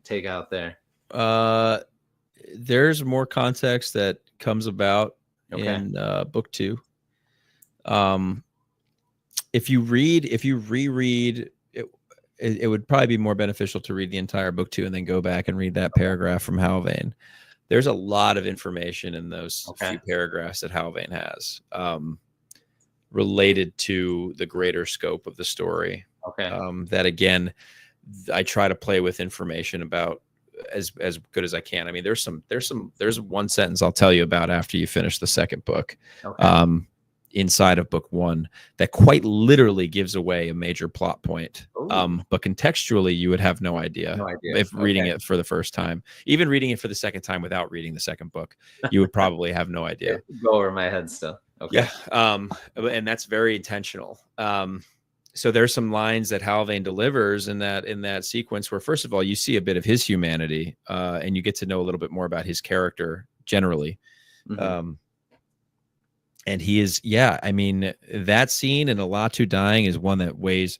take out there? There's more context that comes about in book 2. If you reread it would probably be more beneficial to read the entire book 2 and then go back and read that paragraph from Halvane. There's a lot of information in those few paragraphs that Halvane has related to the greater scope of the story. That again, I try to play with information about as good as I can. I mean, there's one sentence I'll tell you about after you finish the second book. Inside of book 1 that quite literally gives away a major plot point. But contextually, you would have no idea if reading it for the first time. Even reading it for the second time without reading the second book, you would probably have no idea. Go over my head still. And that's very intentional. So there's some lines that Halvane delivers in that sequence where, first of all, you see a bit of his humanity, and you get to know a little bit more about his character generally. And he is, I mean, that scene in Alatu dying is one that weighed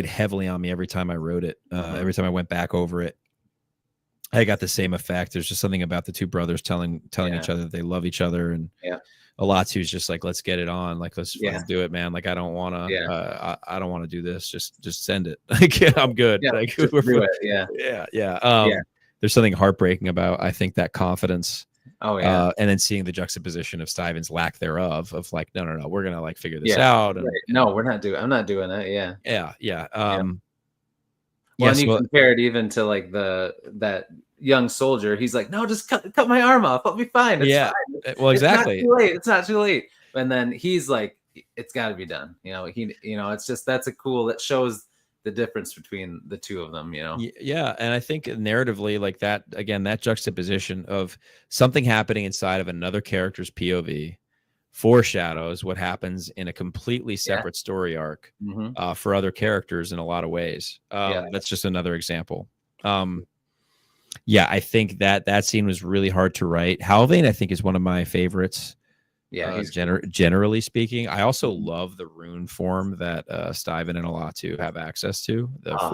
heavily on me every time I wrote it. Every time I went back over it, I got the same effect. There's just something about the two brothers telling each other that they love each other. And Alatu's just like, let's get it on. Like, let's do it, man. Like, I don't want to, I don't want to do this. Just send it. Like, I'm good. Like, do it. There's something heartbreaking about, I think, that confidence. And then seeing the juxtaposition of Stiven's lack thereof, of like, no, we're gonna like figure this out. And, no, we're not doing. I'm not doing that. Well, you compare it even to like that young soldier. He's like, no, just cut my arm off. I'll be fine. It's fine. Well, exactly. It's not too late. And then he's like, it's got to be done. It's just that shows the difference between the two of them, you know? Yeah, and I think narratively, like that again, that juxtaposition of something happening inside of another character's POV foreshadows what happens in a completely Yeah. separate story arc Hmm. for other characters in a lot of ways. Yeah. That's just another example. Yeah, I think that scene was really hard to write. Halvane, I think, is one of my favorites. Yeah. He's cool. Generally speaking, I also Mhm. love the rune form that Steven and Alatu have access to. The Oh.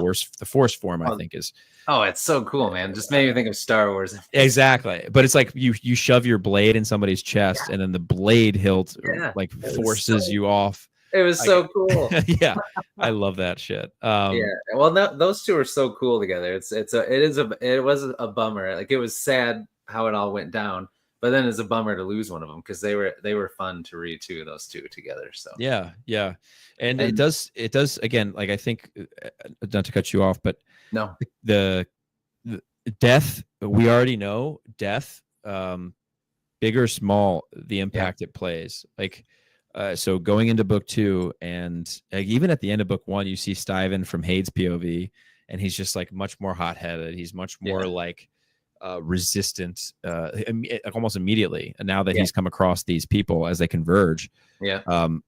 force form, I Oh, think, is oh, it's so cool, man. Just made me think of Star Wars. exactly. But it's like you shove your blade in somebody's chest, and then the blade hilt Yeah. like forces you off. It was so cool. Yeah, I love that shit. Yeah. Well, no, those two are so cool together. It was a bummer. Like it was sad how it all went down, but then it's a bummer to lose one of them because they were fun to read too. Those two together. So Yeah, and it and does again. Like I think, not to cut you off, but no, the death, we already know death, big or small, the impact it plays. Like so going into book 2, and even at the end of book 1, you see Steven from Hade's POV, and he's just like much more hot-headed. He's much more yeah, like resistant almost immediately, and now that yeah, he's come across these people as they converge, yeah,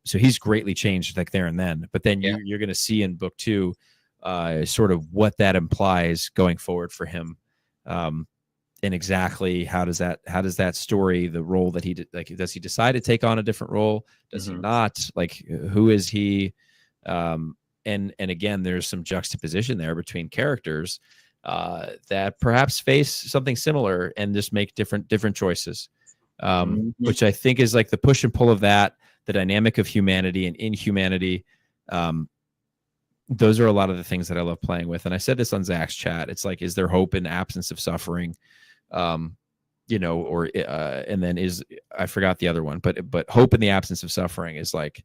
so he's greatly changed like there and then. But then yeah. you're going to see in book 2 sort of what that implies going forward for him, and exactly how does that story, the role that he did, like, does he decide to take on a different role, does he Hmm. not, like, who is he, and again, there's some juxtaposition there between characters that perhaps face something similar and just make different choices, Hmm. which I think is like the push and pull of that, the dynamic of humanity and inhumanity. Those are a lot of the things that I love playing with. And I said this on Zach's chat. It's like, is there hope in absence of suffering? Or and then I forgot the other one, but hope in the absence of suffering is like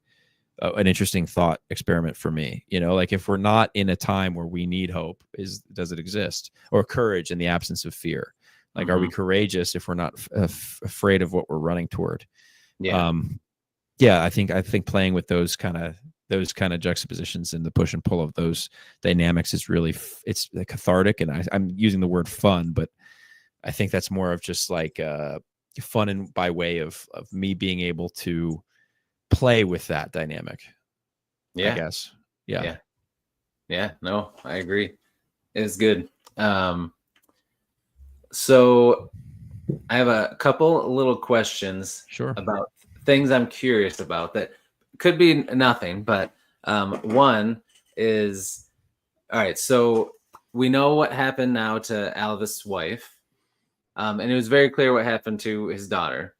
an interesting thought experiment for me. Like if we're not in a time where we need hope, does it exist? Or courage in the absence of fear? Like, are we courageous if we're not afraid of what we're running toward? Yeah. Yeah, I think playing with those kind of juxtapositions and the push and pull of those dynamics is really it's cathartic, and I'm using the word fun, but I think that's more of just like fun and by way of me being able to play with that dynamic. Yeah. I guess. Yeah. Yeah. Yeah. No, I agree. It's good. So I have a couple little questions Sure. about things I'm curious about that could be nothing, but one is, all right, so we know what happened now to Alvis' wife, and it was very clear what happened to his daughter.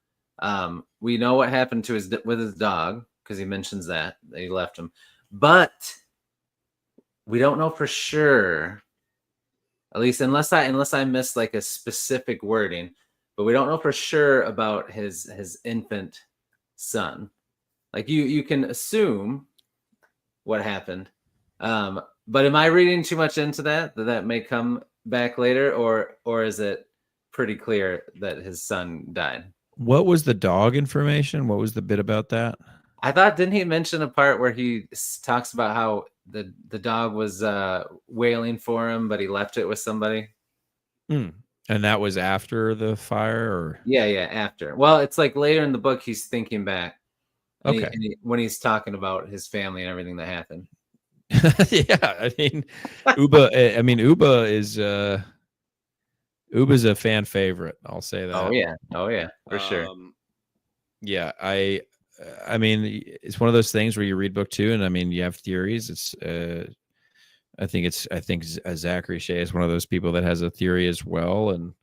We know what happened to his dog, because he mentions that he left him, but we don't know for sure, at least unless I missed like a specific wording, but we don't know for sure about his infant son. Like you can assume what happened, but am I reading too much into that may come back later, or is it pretty clear that his son died? What was the dog information? What was the bit about that? I thought, didn't he mention a part where he talks about how the dog was wailing for him, but he left it with somebody? And that was after the fire, or? Yeah, after. Well, it's like later in the book he's thinking back. And Okay. when he's talking about his family and everything that happened. Yeah, I mean, Uba is Uba's a fan favorite. I'll say that. Oh yeah, for sure. Yeah, I mean, it's one of those things where you read book 2, and I mean, you have theories. It's I think Zachary Shea is one of those people that has a theory as well, and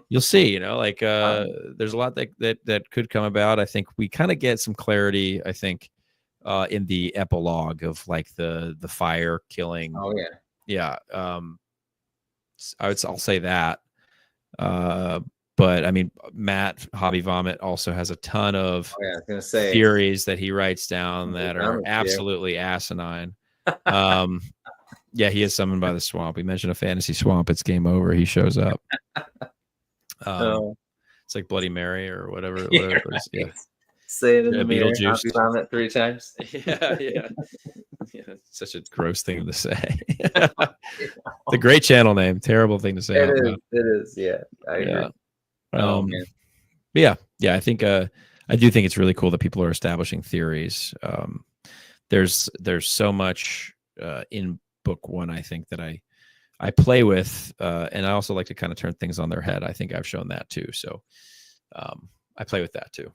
you'll see. Like there's a lot that could come about. I think we kind of get some clarity, I think, in the epilogue of like the fire killing. Oh yeah. Yeah. I'll say that. But I mean, Matt Hobby Vomit also has a ton of I was gonna say theories that he writes down that are absolutely asinine. Yeah, he is summoned by the swamp. We mentioned a fantasy swamp. It's game over. He shows up. It's like Bloody Mary or whatever. Yeah, it is. Yeah. Say it in the mirror. Beetlejuice. Vomit 3 times. Yeah. Yeah, that's such a gross thing to say. It's a great channel name. Terrible thing to say out loud. It is. Yeah, I agree. Oh man. Yeah. I think I do think it's really cool that people are establishing theories. There's so much in book one, I think, that I play with, and I also like to kind of turn things on their head. I think I've shown that too. So I play with that too.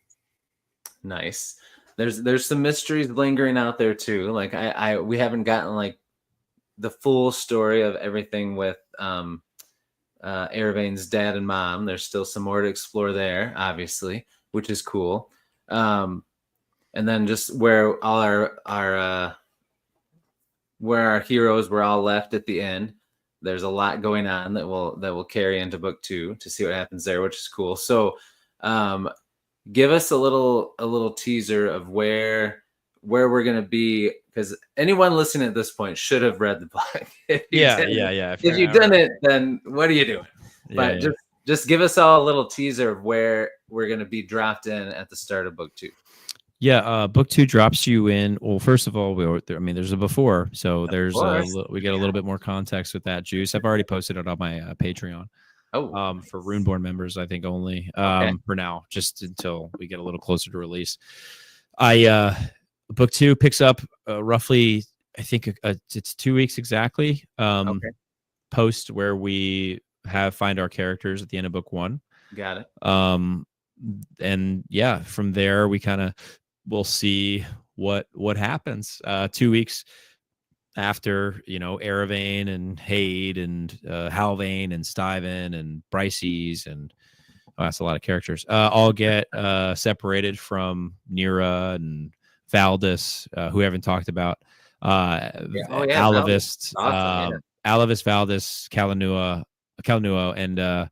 Nice. There's some mysteries lingering out there too. Like we haven't gotten like the full story of everything with Eravain's dad and mom. There's still some more to explore there, obviously, which is cool. And then just where all our where our heroes were all left at the end. There's a lot going on that will carry into book 2 to see what happens there, which is cool. So give us a little teaser of where we're going to be, because anyone listening at this point should have read the book. If you didn't, then what are you doing? But just give us all a little teaser of where we're going to be dropped in at the start of book 2. Yeah, book 2 drops you in. Well, first of all, there's a before, so we get a little bit more context with that juice. I've already posted it on my Patreon. For Runeborn members, I think only for now, just until we get a little closer to release. Book 2 picks up roughly, I think it's 2 weeks exactly. Post where we find our characters at the end of book 1. Got it. And yeah, from there we'll see what happens. 2 weeks after, Eravain and Hade and Halvain and Stiven and Brices and that's a lot of characters. All get separated from Nira and Valdis, who we haven't talked about. Alavist, awesome, Alavis, Valdis, Kalanuo,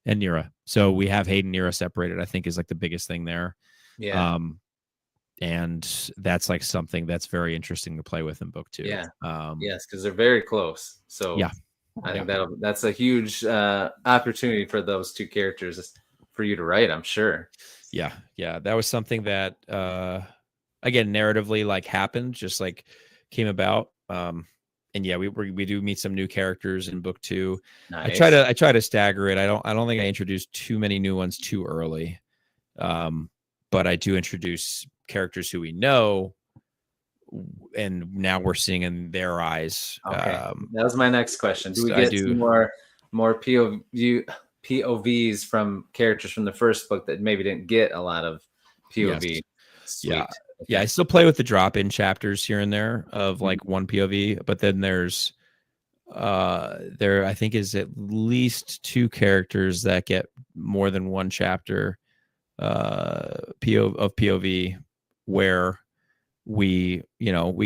and Nira. So we have Hade and Nira separated, I think, is like the biggest thing there. Yeah. And that's like something that's very interesting to play with in book 2. Yeah. Yes, because they're very close. So yeah, I think that's a huge opportunity for those 2 characters for you to write, I'm sure. Yeah. That was something that again, narratively, like happened, just like came about. And yeah, we do meet some new characters in book 2. Nice. I try to stagger it. I don't think I introduced too many new ones too early. But I do introduce characters who we know, and now we're seeing in their eyes. Okay. That was my next question. Do we get some more POVs from characters from the first book that maybe didn't get a lot of POV? Yes. Yeah. I still play with the drop-in chapters here and there of like one POV, but then there's I think is at least 2 characters that get more than one chapter POV, where we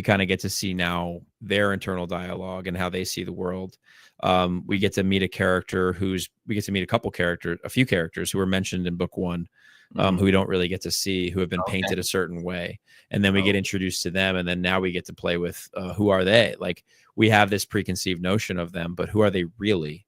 kind of get to see now their internal dialogue and how they see the world. We get to meet a few characters who were mentioned in book 1, who we don't really get to see, who have been painted a certain way. And then we get introduced to them. And then now we get to play with who are they? Like, we have this preconceived notion of them, but who are they really?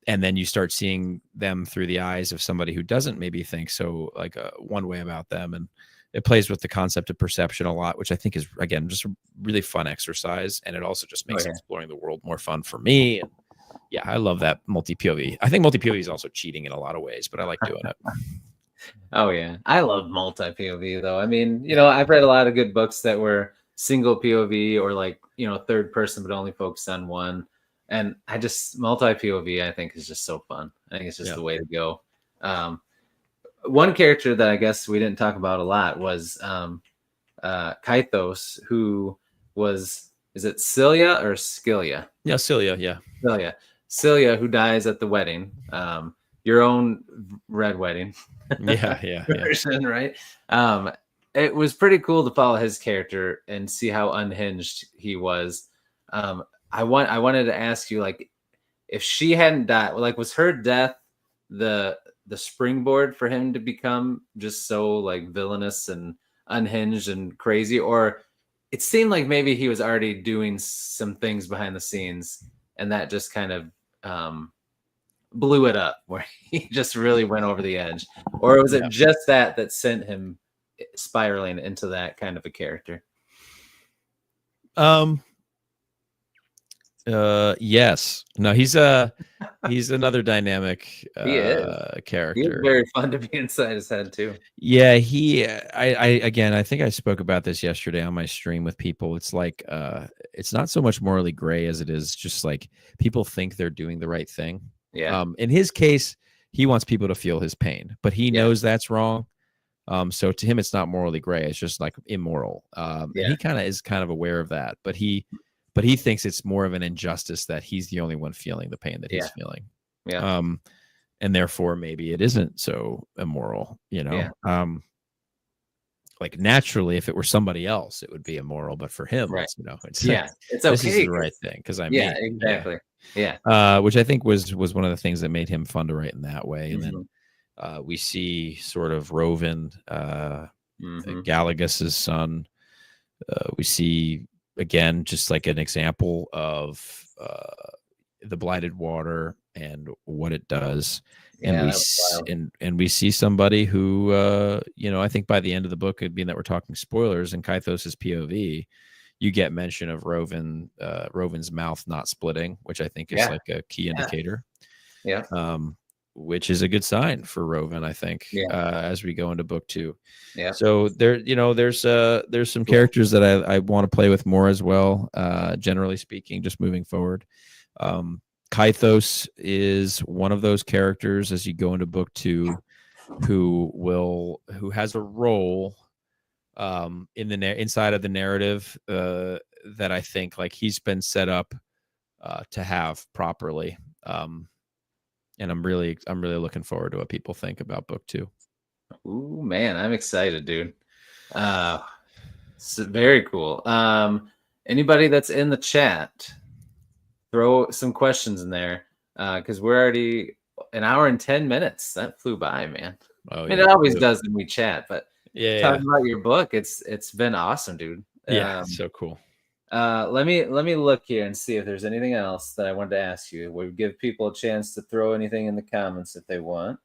And then you start seeing them through the eyes of somebody who doesn't maybe think so, like one way about them. And it plays with the concept of perception a lot, which I think is, again, just a really fun exercise. And it also just makes exploring the world more fun for me. And yeah, I love that multi-POV. I think multi-POV is also cheating in a lot of ways, but I like doing it. Oh, yeah. I love multi-POV, though. I mean, I've read a lot of good books that were single POV or like, third person, but only focused on one. And multi-POV, I think, is just so fun. I think it's just the way to go. One character that I guess we didn't talk about a lot was Kythos, who was, is it Cilia or Scylla? Yeah, Cilia, yeah. Cilia, who dies at the wedding. Your own red wedding. Version, right? It was pretty cool to follow his character and see how unhinged he was. I wanted to ask you, like, if she hadn't died, like, was her death the springboard for him to become just so like villainous and unhinged and crazy? Or it seemed like maybe he was already doing some things behind the scenes and that just kind of blew it up, where he just really went over the edge? Or was it just that sent him spiraling into that kind of a character? Yes. No, he's another dynamic He is. He is character. very fun to be inside his head too. Yeah, I again, I think I spoke about this yesterday on my stream with people. It's like it's not so much morally gray as it is just like people think they're doing the right thing. Yeah. In his case, he wants people to feel his pain, but he Yeah. knows that's wrong. So to him, it's not morally gray. It's just like immoral. And he kind of aware of that, but he thinks it's more of an injustice that he's the only one feeling the pain that he's feeling. Yeah. And therefore maybe it isn't so immoral, you know? Like naturally, if it were somebody else, it would be immoral, but for him, it's, you know, it's it's okay. This is the right thing because I'm me. Exactly. Which I think was one of the things that made him fun to write in that way. And then we see sort of Rovin, Galagus's son. We see again just like an example of the blighted water and what it does. And we see somebody who you know, I think by the end of the book, being that we're talking spoilers in Kythos's POV, you get mention of Rovin's mouth not splitting, which I think is like a key indicator. Which is a good sign for Rovin, I think, as we go into book 2. So there, you know, there's some characters that I want to play with more as well. Generally speaking, just moving forward. Kythos is one of those characters as you go into book 2 who has a role in the inside of the narrative that I think like he's been set up to have properly. And I'm really looking forward to what people think about book 2. Ooh, man, I'm excited, dude. Very cool. Anybody that's in the chat, throw some questions in there because we're already an hour and 10 minutes. That flew by, man. I mean, it always does when we chat, but talking about your book, it's been awesome, dude. It's so cool. Let me look here and see if there's anything else that I wanted to ask you. We'll give people a chance to throw anything in the comments if they want.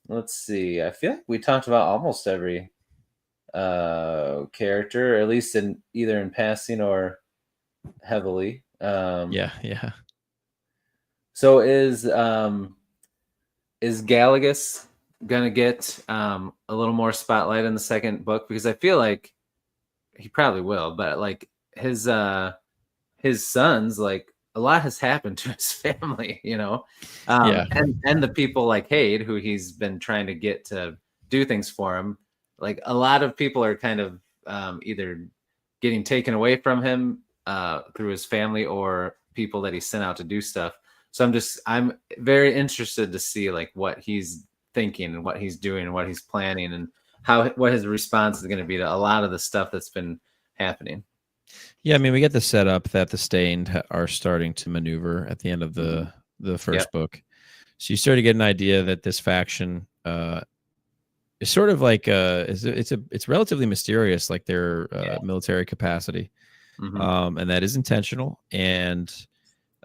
Let's see. I feel like we talked about almost every character, at least in either in passing or heavily. So is Galagus gonna get a little more spotlight in the second book? Because I feel like he probably will, but like his sons, like a lot has happened to his family, you know, and the people like Hade, who he's been trying to get to do things for him. Like a lot of people are kind of either getting taken away from him through his family or people that he sent out to do stuff. So I'm very interested to see like what he's thinking and what he's doing and what he's planning and what his response is going to be to a lot of the stuff that's been happening. Yeah, I mean, we get the setup that the Stained are starting to maneuver at the end of the first book. So you start to get an idea that this faction is sort of like it's relatively mysterious, like their military capacity, and that is intentional. And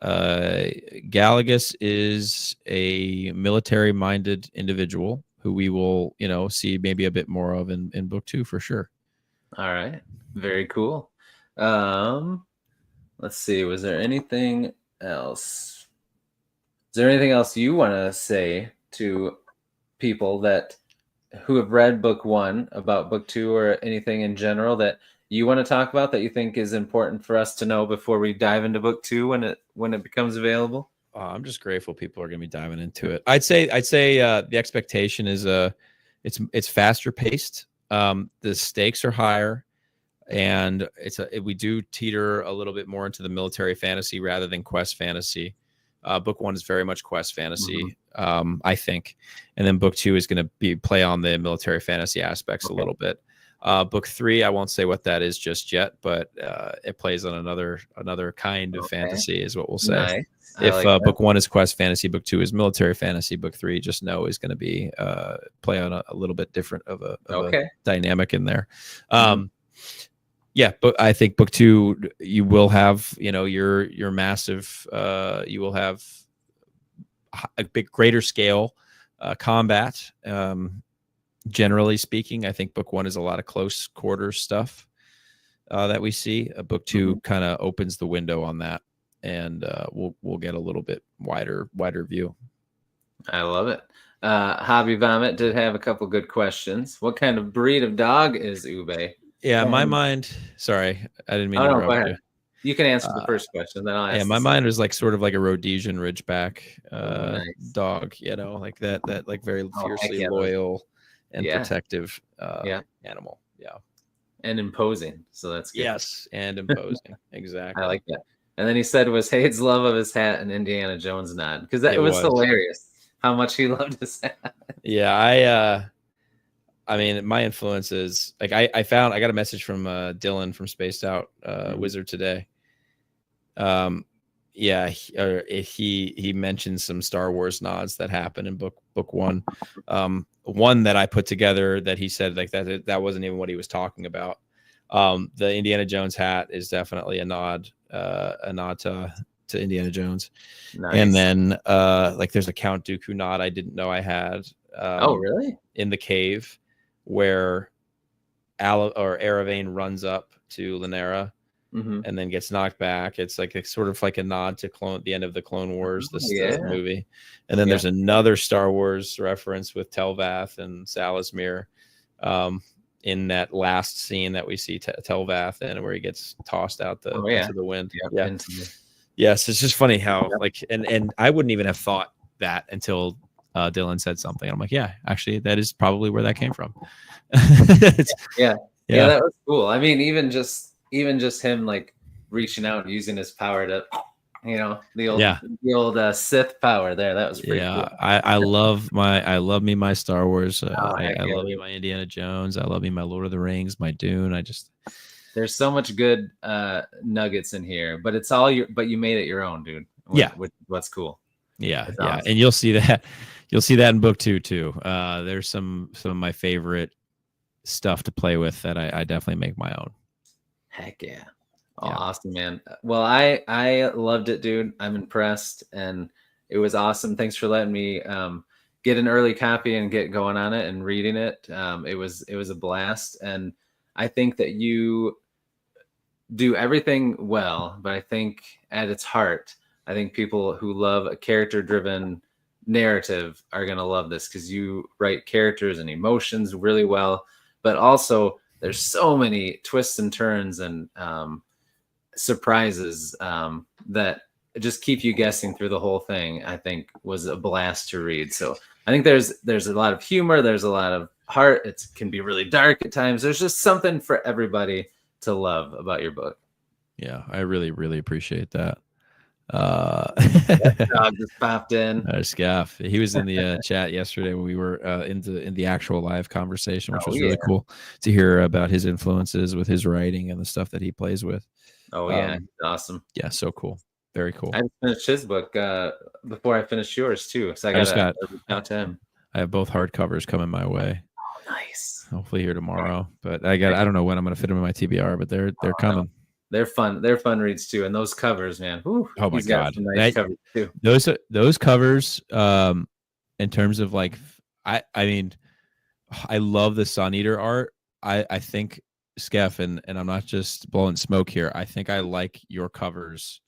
Galagus is a military-minded individual who we will, you know, see maybe a bit more of in book 2 for sure. All right. Very cool. Let's see. Was there anything else? Is there anything else you want to say to people who have read book 1 about book 2 or anything in general that you want to talk about that you think is important for us to know before we dive into book 2 when it becomes available? I'm just grateful people are going to be diving into it. I'd say the expectation is it's faster paced. The stakes are higher, and we do teeter a little bit more into the military fantasy rather than quest fantasy. Book 1 is very much quest fantasy, I think, and then book 2 is going to play on the military fantasy aspects a little bit. Book 3, I won't say what that is just yet, but it plays on another kind of fantasy, is what we'll say. Nice. If book 1 is quest fantasy, book 2 is military fantasy, book 3 just know is going to be play on a little bit different of a dynamic in there. Yeah, but I think book 2 you will have, you know, your massive you will have a greater scale combat. Generally speaking, I think book 1 is a lot of close quarters stuff. that we see. Book 2 kind of opens the window on that, and we'll get a little bit wider view. I love it. Hobby Vomit did have a couple good questions. What kind of breed of dog is Ube? Yeah, my mind. Sorry, I didn't mean to Go interrupt ahead. you. You can answer the first question, then I'll ask. Yeah, my mind was like sort of like a Rhodesian Ridgeback nice. dog, like that like very fiercely loyal and protective animal. Yeah. And imposing. So that's good. Yes, and imposing. Exactly. I like that. And then he said, was Hayden's love of his hat an Indiana Jones nod? Because that was hilarious how much he loved his hat. Yeah, I mean, my influence is like I got a message from Dylan from Spaced Out Wizard today. He mentioned some Star Wars nods that happened in book 1. One that I put together that he said like that wasn't even what he was talking about. The Indiana Jones hat is definitely a nod to Indiana Jones. Nice. And then like there's a Count Dooku nod I didn't know I had. Oh, really? In the cave where Aravane runs up to Lanera and then gets knocked back. It's sort of like a nod to the end of the Clone Wars, this movie. And then there's another Star Wars reference with Telvath and Salasmir in that last scene that we see Telvath in, where he gets tossed out into the wind. Yes, it's just funny how and I wouldn't even have thought that until Dylan said something. I'm like, yeah, actually, that is probably where that came from. Yeah, that was cool. I mean, even just him like reaching out and using his power to, the old Sith power there. That was pretty cool. I love my Star Wars. I love me my Indiana Jones. I love me my Lord of the Rings, my Dune. There's so much good nuggets in here, but it's all but you made it your own, dude. What's cool. Yeah, awesome. And you'll see that in book 2 too. There's some of my favorite stuff to play with that I definitely make my own. Heck yeah. Awesome, man. Well, I loved it, dude. I'm impressed, and it was awesome. Thanks for letting me get an early copy and get going on it and reading it. It was a blast, and I think that you do everything well, but I think at its heart, I think people who love a character-driven narrative are going to love this, because you write characters and emotions really well, but also there's so many twists and turns and surprises that just keep you guessing through the whole thing. I think was a blast to read. So I think there's a lot of humor, there's a lot of heart. It can be really dark at times. There's just something for everybody to love about your book. Yeah, I really, really appreciate that. That dog just popped in. Scaff. He was in the chat yesterday when we were in the actual live conversation, which was really cool to hear about his influences with his writing and the stuff that he plays with. Awesome. Yeah, so cool. Very cool. I finished his book before I finished yours too, so I got out to him. I have both hardcovers coming my way. Oh, nice. Hopefully here tomorrow, but I don't know when I'm going to fit them in my TBR, but they're coming. They're fun. They're fun reads too, and those covers, man. Whew, oh my god, nice covers too. Those covers, in terms of like, I mean, I love the Sun Eater art. I think Skeff, and I'm not just blowing smoke here. I think I like your covers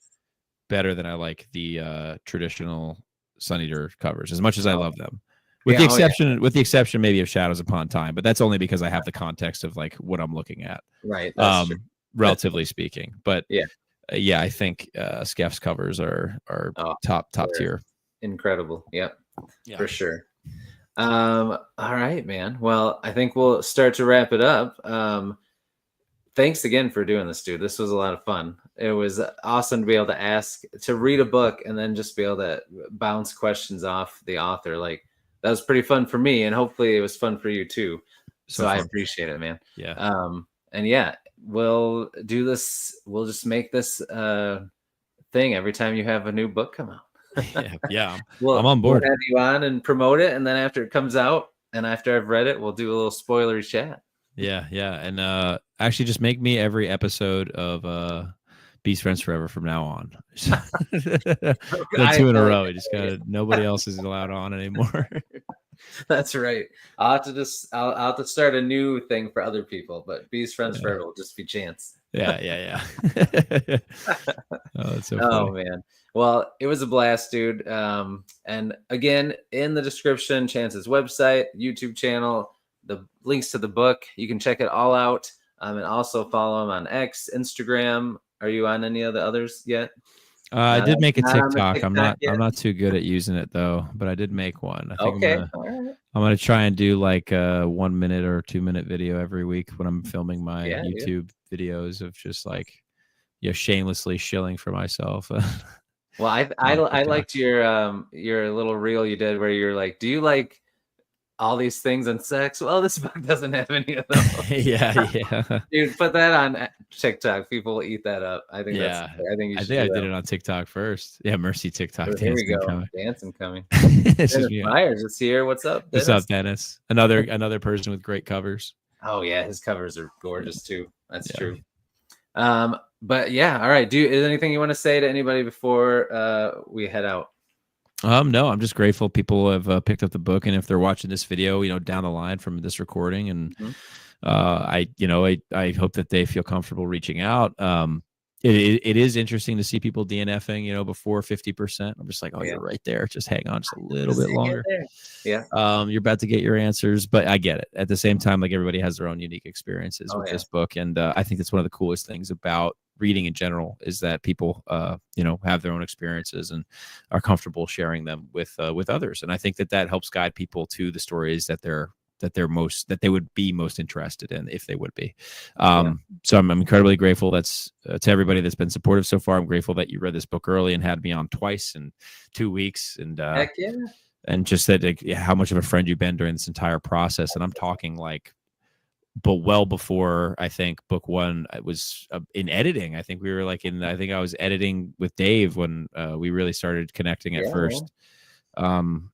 better than I like the traditional Sun Eater covers, as much as I love them. With the exception maybe of Shadows Upon Time, but that's only because I have the context of like what I'm looking at. Right. That's true. Relatively speaking, but I think Skeff's covers are top tier. Incredible. Yep. Yeah, for sure. All right, man. Well, I think we'll start to wrap it up. Thanks again for doing this, dude. This was a lot of fun. It was awesome to be able to read a book and then just be able to bounce questions off the author. Like, that was pretty fun for me, and hopefully it was fun for you too. So I appreciate it, man. Yeah. And yeah, we'll do this. We'll just make this thing every time you have a new book come out. Yeah. I'm on board. We'll have you on and promote it, and then after it comes out and after I've read it, we'll do a little spoilery chat. Yeah. And actually just make me every episode of Beast Friends Forever from now on. 2 in a row. You just nobody else is allowed on anymore. That's right. I'll have to start a new thing for other people, but Beast Friends Forever will just be Chance. Yeah. Oh, that's so Oh funny. man. Well, it was a blast, dude. And again, in the description, Chance's website, YouTube channel, the links to the book. You can check it all out. And also follow him on X, Instagram. Are you on any of the others yet? I did make a Not on the TikTok. I'm TikTok not yet. I'm not too good at using it though, but I did make one. I think Okay. All right. I'm gonna try and do like a 1 minute or 2 minute video every week when I'm filming my Yeah, dude. YouTube videos of just like shamelessly shilling for myself. Well, I I On I TikTok. liked your little reel you did where you're like, do you like all these things and sex? Well, this book doesn't have any of those. Yeah. Dude, put that on TikTok. People will eat that up. I think that's. Yeah. I think you I should think do I did that. it on TikTok first. Yeah, Mercy TikTok Oh, here we dancing go. coming. Dancing coming. It's just Dennis me. Myers is here. What's up, What's Dennis? up, Dennis? Another person with great covers. Oh yeah, his covers are Yeah. gorgeous too. That's Yeah. true. But yeah, all right. Is anything you want to say to anybody before we head out? No, I'm just grateful people have picked up the book, and if they're watching this video, down the line from this recording, and Mhm. I hope that they feel comfortable reaching out. It is interesting to see people DNFing, before 50%. I'm just like, oh, Yeah. you're right there. Just hang on just a little Just bit hang in longer. there. Yeah. You're about to get your answers, but I get it. At the same time, like everybody has their own unique experiences Oh with yeah. this book, and I think that's one of the coolest things about reading in general is that people, have their own experiences and are comfortable sharing them with others, and I think that helps guide people to the stories that they would be most interested in if they would be. Yeah. So I'm incredibly grateful that's to everybody that's been supportive so far. I'm grateful that you read this book early and had me on twice in 2 weeks, Heck yeah. and just that how much of a friend you've been during this entire process. And I'm talking like, but well before I think book one was in editing. I think we were like I think I was editing with Dave when we really started connecting at Yeah, first. man.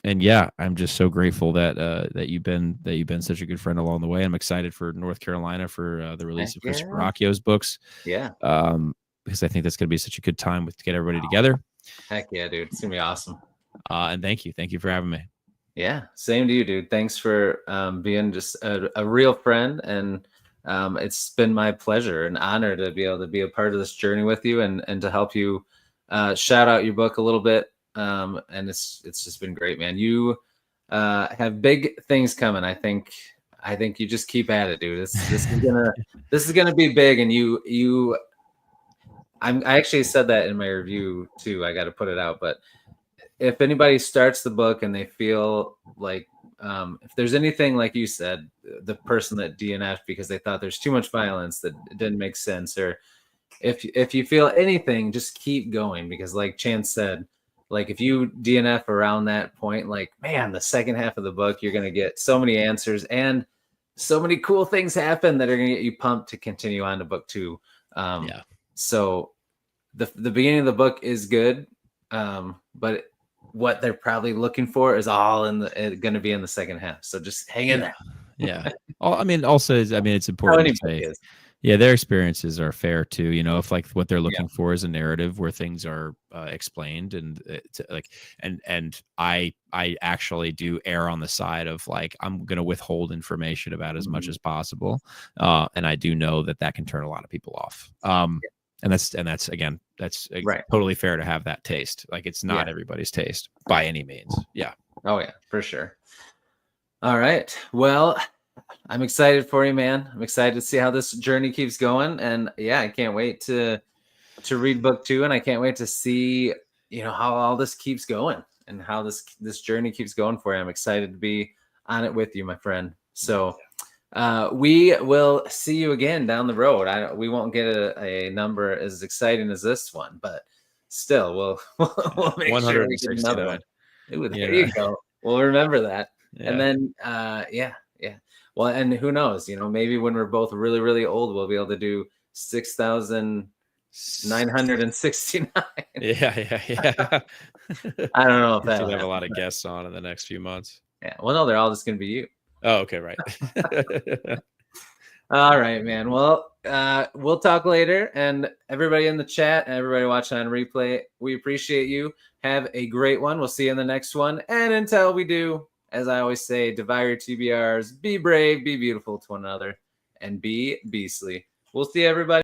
And yeah, I'm just so grateful that you've been such a good friend along the way. I'm excited for North Carolina for the Heck release of yeah. Christopher Rocchio's books, Yeah. because I think that's going to be such a good time to get everybody together. Heck yeah, dude. It's gonna be awesome. And thank you for having me. Yeah, same to you, dude. Thanks for being just a real friend, and it's been my pleasure and honor to be able to be a part of this journey with you, and to help you shout out your book a little bit. And it's just been great, man. You have big things coming. I think you just keep at it, dude. This is gonna be big, and I actually said that in my review too. I got to put it out, but if anybody starts the book and they feel like if there's anything like you said, the person that DNF'd because they thought there's too much violence that it didn't make sense, or if you feel anything, just keep going, because like Chance said, like if you DNF around that point, like man, the second half of the book you're gonna get so many answers and so many cool things happen that are gonna get you pumped to continue on to book two. Yeah. So the beginning of the book is good, but what they're probably looking for is all going to be in the second half. So just hang in Yeah. there. Yeah. It's How important any to book say, is. yeah, their experiences are fair too. If like what they're Yeah. looking for is a narrative where things are explained, and and I actually do err on the side of like I'm going to withhold information about as much Mhm. as possible, and I do know that can turn a lot of people off. And that's again, that's Right. totally fair to have that taste. Like it's not Yeah. everybody's taste by any means. Yeah. Oh yeah, for sure. All right. Well, I'm excited for you, man. I'm excited to see how this journey keeps going. And yeah, I can't wait to read book two, and I can't wait to see, how all this keeps going and how this journey keeps going for you. I'm excited to be on it with you, my friend. So we will see you again down the road. We won't get a number as exciting as this one, but still we'll make sure we get another one. 169. Ooh, there Yeah. you go. We'll remember that. And Yeah. then yeah. Well, and who knows, maybe when we're both really, really old, we'll be able to do 6,969. Yeah. I don't know if We should that'll have a happen. lot of guests on in the next few months. Yeah. Well, no, they're all just gonna be you. Oh, okay, right. All right, man. Well, we'll talk later. And everybody in the chat and everybody watching on replay, we appreciate you. Have a great one. We'll see you in the next one. And until we do, as I always say, divide your TBRs, be brave, be beautiful to one another, and be beastly. We'll see everybody.